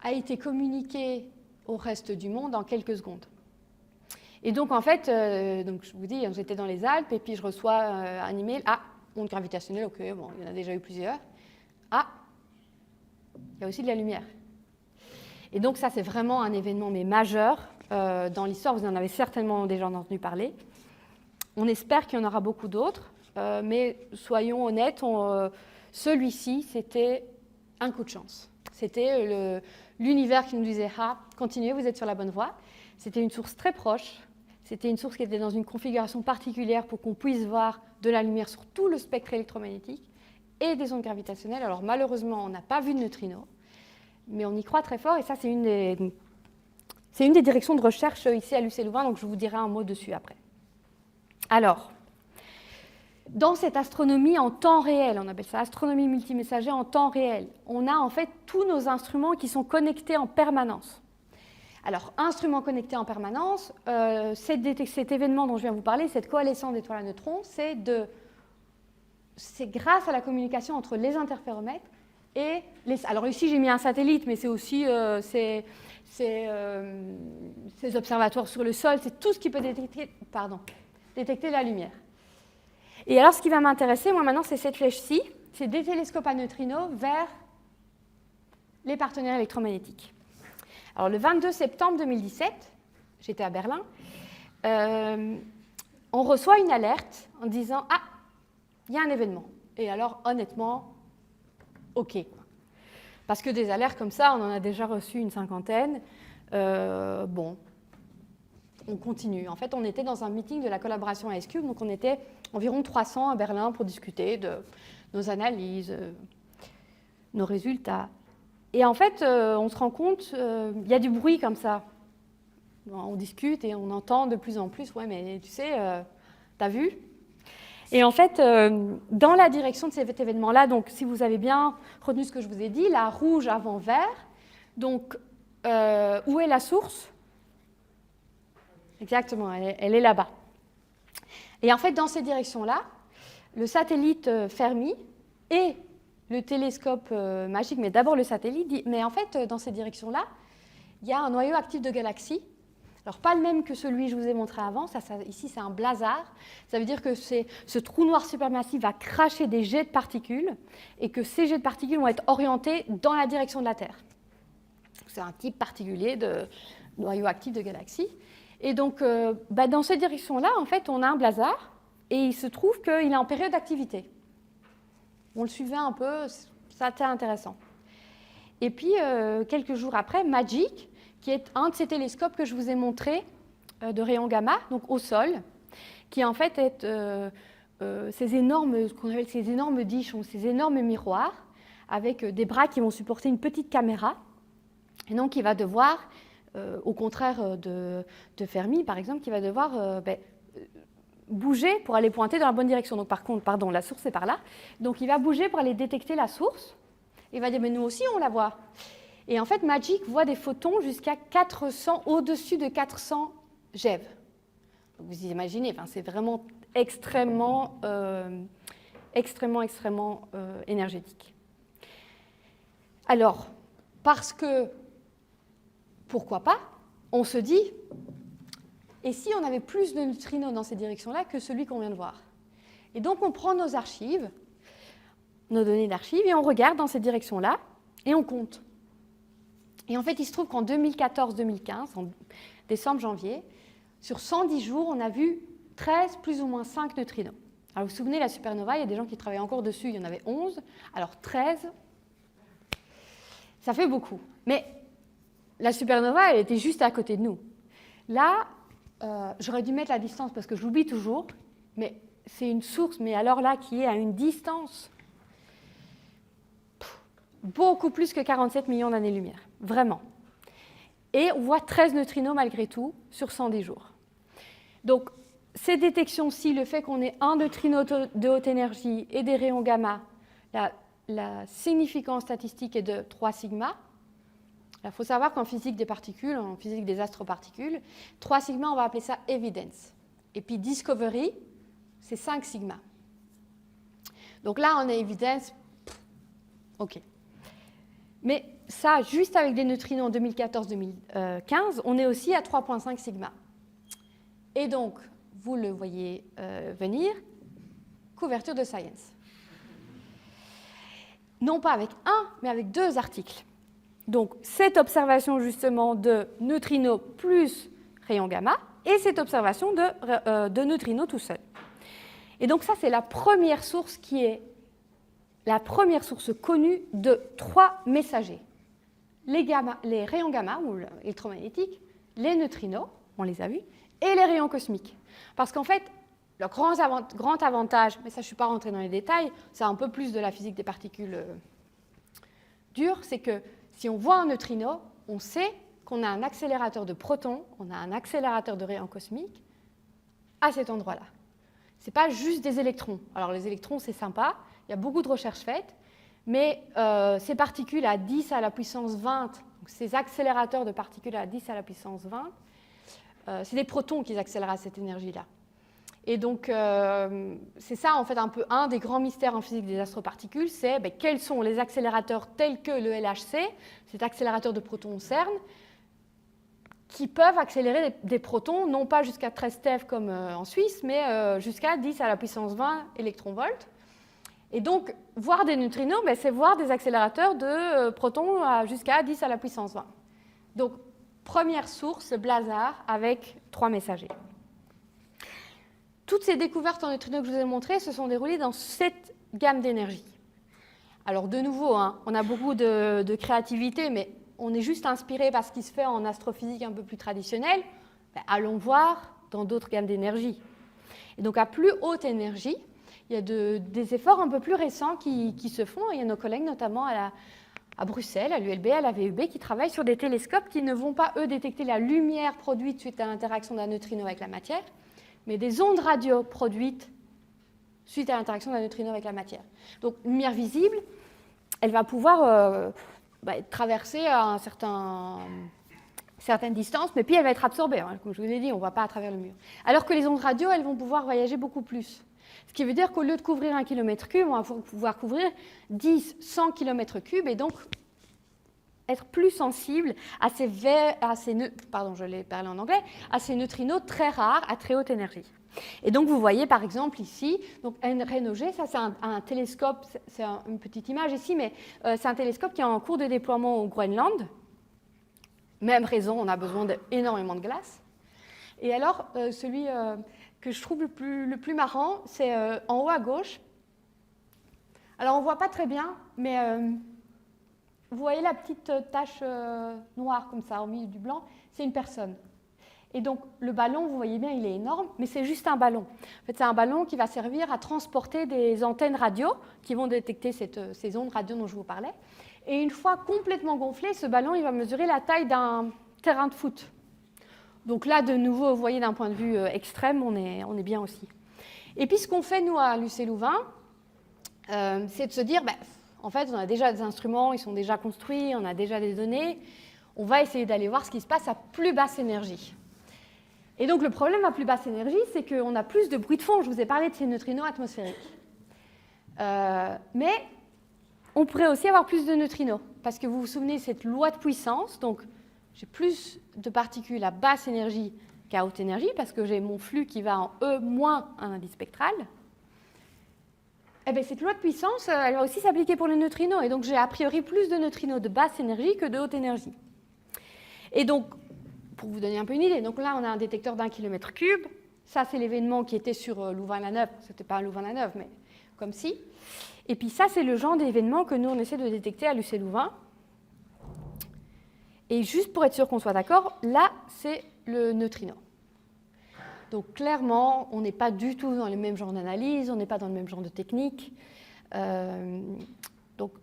a été communiquée au reste du monde en quelques secondes. Et donc, en fait, donc je vous dis, j'étais dans les Alpes et puis je reçois un email. Ah, onde gravitationnelle, ok, bon, il y en a déjà eu plusieurs. Ah, il y a aussi de la lumière. Et donc, ça, c'est vraiment un événement majeur dans l'histoire. Vous en avez certainement déjà entendu parler. On espère qu'il y en aura beaucoup d'autres, mais soyons honnêtes, celui-ci, c'était un coup de chance. C'était l'univers qui nous disait « Ah, continuez, vous êtes sur la bonne voie ». C'était une source très proche. C'était une source qui était dans une configuration particulière pour qu'on puisse voir de la lumière sur tout le spectre électromagnétique et des ondes gravitationnelles. Alors malheureusement, on n'a pas vu de neutrinos, mais on y croit très fort et ça, c'est une des directions de recherche ici à Lucé Louvain, donc je vous dirai un mot dessus après. Alors, dans cette astronomie en temps réel, on appelle ça astronomie multimessager en temps réel, on a en fait tous nos instruments qui sont connectés en permanence. Alors, instruments connectés en permanence, cet événement dont je viens de vous parler, cette coalescence d'étoiles à neutrons, c'est grâce à la communication entre les interféromètres et les... Alors ici, j'ai mis un satellite, mais c'est aussi ces observatoires sur le sol, c'est tout ce qui peut détecter la lumière. Et alors, ce qui va m'intéresser, moi, maintenant, c'est cette flèche-ci, c'est des télescopes à neutrinos vers les partenaires électromagnétiques. Alors, le 22 septembre 2017, j'étais à Berlin, on reçoit une alerte en disant « Ah, il y a un événement ». Et alors, honnêtement, OK. Parce que des alertes comme ça, on en a déjà reçu une 50aine. Bon, on continue. En fait, on était dans un meeting de la collaboration IceCube, donc on était environ 300 à Berlin pour discuter de nos analyses, nos résultats. Et en fait, on se rend compte, il y a du bruit comme ça. On discute et on entend de plus en plus, ouais, mais tu sais, t'as vu? Et en fait, dans la direction de cet événement-là, donc si vous avez bien retenu ce que je vous ai dit, la rouge avant vert, donc où est la source? Exactement, elle est là-bas. Et en fait, dans ces directions-là, le satellite Fermi et le télescope magique, mais d'abord le satellite, mais en fait, dans ces directions-là, il y a un noyau actif de galaxies. Alors, pas le même que celui que je vous ai montré avant, ici c'est un blazar, ça veut dire que ce trou noir supermassif va cracher des jets de particules et que ces jets de particules vont être orientés dans la direction de la Terre. C'est un type particulier de noyau actif de galaxies. Et donc, dans cette direction-là, en fait, on a un blazar et il se trouve qu'il est en période d'activité. On le suivait un peu, c'était intéressant. Et puis, quelques jours après, MAGIC, qui est un de ces télescopes que je vous ai montré de rayons gamma, donc au sol, qui en fait est ces énormes, ce qu'on appelle ces énormes dishes, ces énormes miroirs, avec des bras qui vont supporter une petite caméra. Et donc, il va devoir, au contraire de Fermi, par exemple, qui va devoir bouger pour aller pointer dans la bonne direction. Donc, par contre, pardon, la source est par là. Donc, il va bouger pour aller détecter la source. Il va dire, mais nous aussi, on la voit. Et en fait, MAGIC voit des photons jusqu'à 400, au-dessus de 400 GeV. Donc, vous imaginez, c'est vraiment extrêmement énergétique. Alors, parce que, pourquoi pas, on se dit, et si on avait plus de neutrinos dans ces directions-là que celui qu'on vient de voir? Et donc, on prend nos archives, nos données d'archives, et on regarde dans ces directions-là, et on compte. Et en fait, il se trouve qu'en 2014-2015, en décembre-janvier, sur 110 jours, on a vu 13 plus ou moins 5 neutrinos. Alors, vous vous souvenez, la supernova, il y a des gens qui travaillaient encore dessus, il y en avait 11. Alors, 13, ça fait beaucoup. Mais la supernova, elle était juste à côté de nous. Là, j'aurais dû mettre la distance parce que je l'oublie toujours, mais c'est une source, mais alors là, qui est à une distance beaucoup plus que 47 millions d'années-lumière, vraiment. Et on voit 13 neutrinos malgré tout sur 110 jours. Donc, ces détections-ci, le fait qu'on ait un neutrino de haute énergie et des rayons gamma, la significance statistique est de 3 sigma. Il faut savoir qu'en physique des particules, en physique des astroparticules, 3 sigma, on va appeler ça evidence. Et puis discovery, c'est 5 sigma. Donc là, on a evidence, OK. Mais ça, juste avec des neutrinos en 2014-2015, on est aussi à 3,5 sigma. Et donc, vous le voyez venir, couverture de Science. Non pas avec un, mais avec 2 articles. Donc, cette observation justement de neutrinos plus rayons gamma et cette observation de neutrinos tout seul. Et donc, ça, c'est la première source qui est la première source connue de 3 messagers. Les rayons gamma, ou électromagnétiques, les neutrinos, on les a vus, et les rayons cosmiques. Parce qu'en fait, le grand avantage, mais ça je ne suis pas rentrée dans les détails, c'est un peu plus de la physique des particules dures, c'est que si on voit un neutrino, on sait qu'on a un accélérateur de protons, on a un accélérateur de rayons cosmiques à cet endroit-là. Ce n'est pas juste des électrons. Alors les électrons, c'est sympa, il y a beaucoup de recherches faites, mais ces particules à 10 à la puissance 20, donc ces accélérateurs de particules à 10 à la puissance 20, c'est des protons qui accélèrent à cette énergie-là. Et donc, c'est ça, en fait, un peu un des grands mystères en physique des astroparticules, c'est quels sont les accélérateurs tels que le LHC, cet accélérateur de protons au CERN, qui peuvent accélérer des protons, non pas jusqu'à 13 TeV comme en Suisse, mais jusqu'à 10 à la puissance 20 électronvolts. Et donc, voir des neutrinos, c'est voir des accélérateurs de protons jusqu'à 10 à la puissance 20. Donc, première source, blazar, avec 3 messagers. Toutes ces découvertes en neutrinos que je vous ai montrées se sont déroulées dans cette gamme d'énergie. Alors, de nouveau, on a beaucoup de créativité, mais on est juste inspiré par ce qui se fait en astrophysique un peu plus traditionnelle. allons voir dans d'autres gammes d'énergie. Et donc à plus haute énergie, il y a des efforts un peu plus récents qui se font. Il y a nos collègues notamment à Bruxelles, à l'ULB, à la VUB, qui travaillent sur des télescopes qui ne vont pas, eux, détecter la lumière produite suite à l'interaction d'un neutrino avec la matière, mais des ondes radio produites suite à l'interaction d'un neutrino avec la matière. Donc, lumière visible, elle va pouvoir être traversée à certaines distances, mais puis elle va être absorbée. Hein. Comme je vous ai dit, on ne voit pas à travers le mur. Alors que les ondes radio, elles vont pouvoir voyager beaucoup plus. Ce qui veut dire qu'au lieu de couvrir 1 km3, on va pouvoir couvrir 10, 100 km3 et donc être plus sensible à ces neutrinos très rares à très haute énergie. Et donc vous voyez par exemple ici, donc NRNOG, ça c'est un télescope, c'est une petite image ici, mais c'est un télescope qui est en cours de déploiement au Groenland. Même raison, on a besoin d'énormément de glace. Et alors, celui que je trouve le plus marrant, c'est en haut à gauche. Alors, on ne voit pas très bien, mais vous voyez la petite tache noire comme ça au milieu du blanc, c'est une personne. Et donc, le ballon, vous voyez bien, il est énorme, mais c'est juste un ballon. En fait, c'est un ballon qui va servir à transporter des antennes radio qui vont détecter ces ondes radio dont je vous parlais. Et une fois complètement gonflé, ce ballon, il va mesurer la taille d'un terrain de foot. Donc là, de nouveau, vous voyez, d'un point de vue extrême, on est bien aussi. Et puis, ce qu'on fait, nous, à l'UC Louvain, c'est de se dire, en fait, on a déjà des instruments, ils sont déjà construits, on a déjà des données, on va essayer d'aller voir ce qui se passe à plus basse énergie. Et donc, le problème à plus basse énergie, c'est qu'on a plus de bruit de fond. Je vous ai parlé de ces neutrinos atmosphériques. Mais on pourrait aussi avoir plus de neutrinos, parce que vous vous souvenez de cette loi de puissance, donc j'ai plus de particules à basse énergie qu'à haute énergie, parce que j'ai mon flux qui va en E moins un indice spectral. Et bien, cette loi de puissance, elle va aussi s'appliquer pour les neutrinos, et donc j'ai a priori plus de neutrinos de basse énergie que de haute énergie. Et donc, pour vous donner un peu une idée, donc là on a un détecteur d'1 km3, ça c'est l'événement qui était sur Louvain-la-Neuve, c'était pas un Louvain-la-Neuve, mais comme si. Et puis ça, c'est le genre d'événement que nous, on essaie de détecter à l'UC Louvain. Et juste pour être sûr qu'on soit d'accord, là, c'est le neutrino. Donc clairement, on n'est pas du tout dans le même genre d'analyse, on n'est pas dans le même genre de technique. Donc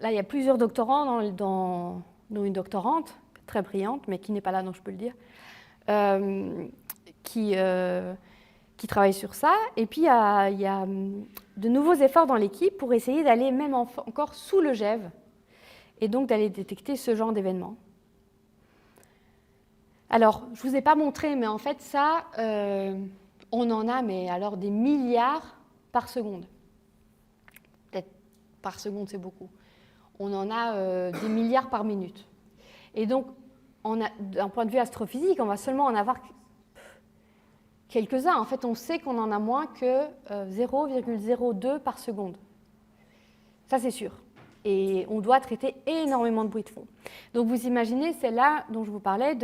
là, il y a plusieurs doctorants, dont une doctorante, très brillante, mais qui n'est pas là, donc je peux le dire, qui travaille sur ça. Et puis, il y a de nouveaux efforts dans l'équipe pour essayer d'aller même encore sous le GeV et donc d'aller détecter ce genre d'événements. Alors, je ne vous ai pas montré, mais en fait, ça, on en a mais alors des milliards par seconde. Peut-être par seconde, c'est beaucoup. On en a des milliards par minute. Et donc, d'un point de vue astrophysique, on va seulement en avoir quelques-uns. En fait, on sait qu'on en a moins que 0,02 par seconde. Ça, c'est sûr. Et on doit traiter énormément de bruit de fond. Donc, vous imaginez, c'est là dont je vous parlais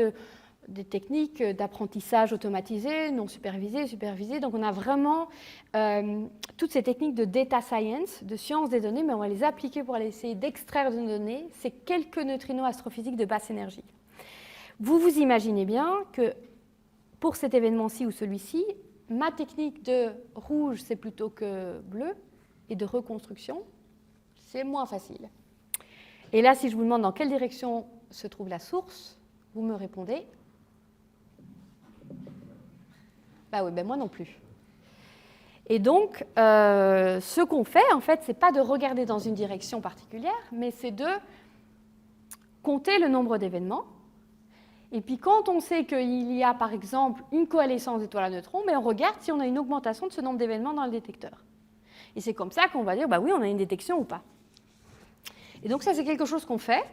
des techniques d'apprentissage automatisé, non supervisé, supervisé. Donc, on a vraiment toutes ces techniques de data science, de science des données, mais on va les appliquer pour aller essayer d'extraire de données ces quelques neutrinos astrophysiques de basse énergie. Vous imaginez bien que pour cet événement-ci ou celui-ci, ma technique de rouge, c'est plutôt que bleu, et de reconstruction, c'est moins facile. Et là, si je vous demande dans quelle direction se trouve la source, vous me répondez oui, moi non plus. Et donc, ce qu'on fait, en fait, ce n'est pas de regarder dans une direction particulière, mais c'est de compter le nombre d'événements. Et puis, quand on sait qu'il y a, par exemple, une coalescence d'étoiles à neutrons, on regarde si on a une augmentation de ce nombre d'événements dans le détecteur. Et c'est comme ça qu'on va dire, oui, on a une détection ou pas. Et donc, ça, c'est quelque chose qu'on fait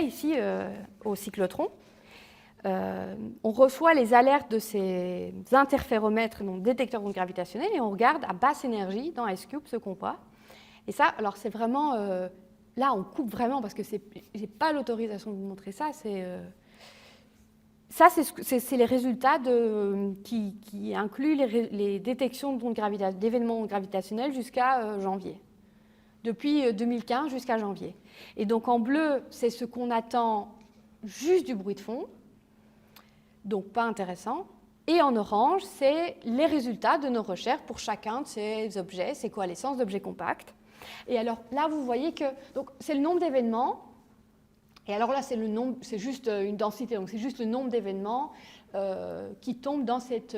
ici au cyclotron. On reçoit les alertes de ces interféromètres, donc détecteurs d'ondes gravitationnelles, et on regarde à basse énergie dans S-Cube ce qu'on voit. Et ça, alors c'est vraiment... là, on coupe vraiment parce que je n'ai pas l'autorisation de vous montrer ça. C'est les résultats qui incluent les détections d'événements gravitationnels jusqu'à janvier. Depuis 2015 jusqu'à janvier. Et donc en bleu, c'est ce qu'on attend juste du bruit de fond. donc pas intéressant. Et en orange, c'est les résultats de nos recherches pour chacun de ces objets, ces coalescences d'objets compacts. Et alors là, vous voyez que c'est le nombre d'événements. Et alors là, c'est juste une densité, donc c'est juste le nombre d'événements qui tombent dans cette...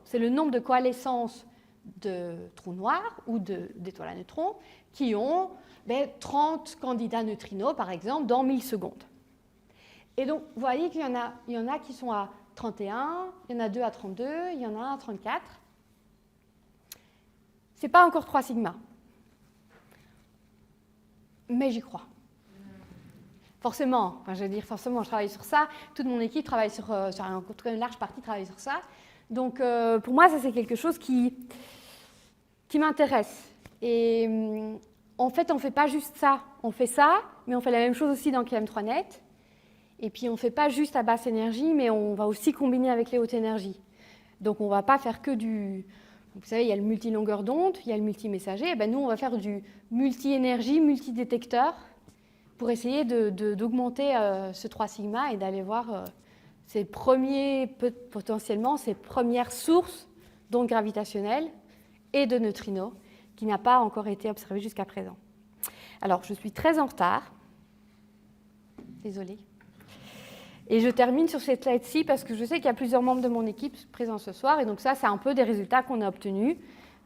c'est le nombre de coalescences de trous noirs ou d'étoiles à neutrons qui ont 30 candidats neutrinos, par exemple, dans 1000 secondes. Et donc, vous voyez qu'il y en a qui sont à 31, il y en a 2 à 32, il y en a un à 34. Ce n'est pas encore 3 sigma. Mais j'y crois. Forcément, forcément, je travaille sur ça. Toute mon équipe travaille sur une large partie travaille sur ça. Donc, pour moi, ça, c'est quelque chose qui m'intéresse. Et en fait, on ne fait pas juste ça. On fait ça, mais on fait la même chose aussi dans KM3Net. Et puis, on ne fait pas juste à basse énergie, mais on va aussi combiner avec les hautes énergies. Donc, on ne va pas faire que du... Vous savez, il y a le multilongueur d'onde, il y a le multimessager. Et nous, on va faire du multi-énergie, multidétecteur, pour essayer d'augmenter ce 3 sigma et d'aller voir potentiellement ces premières sources d'ondes gravitationnelles et de neutrinos qui n'a pas encore été observées jusqu'à présent. Alors, je suis très en retard. Désolée. Et je termine sur cette slide-ci parce que je sais qu'il y a plusieurs membres de mon équipe présents ce soir. Et donc ça, c'est un peu des résultats qu'on a obtenus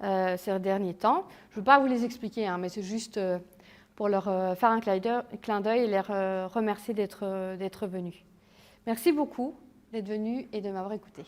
ces derniers temps. Je ne veux pas vous les expliquer, mais c'est juste pour leur faire un clin d'œil et les remercier d'être venus. Merci beaucoup d'être venus et de m'avoir écouté.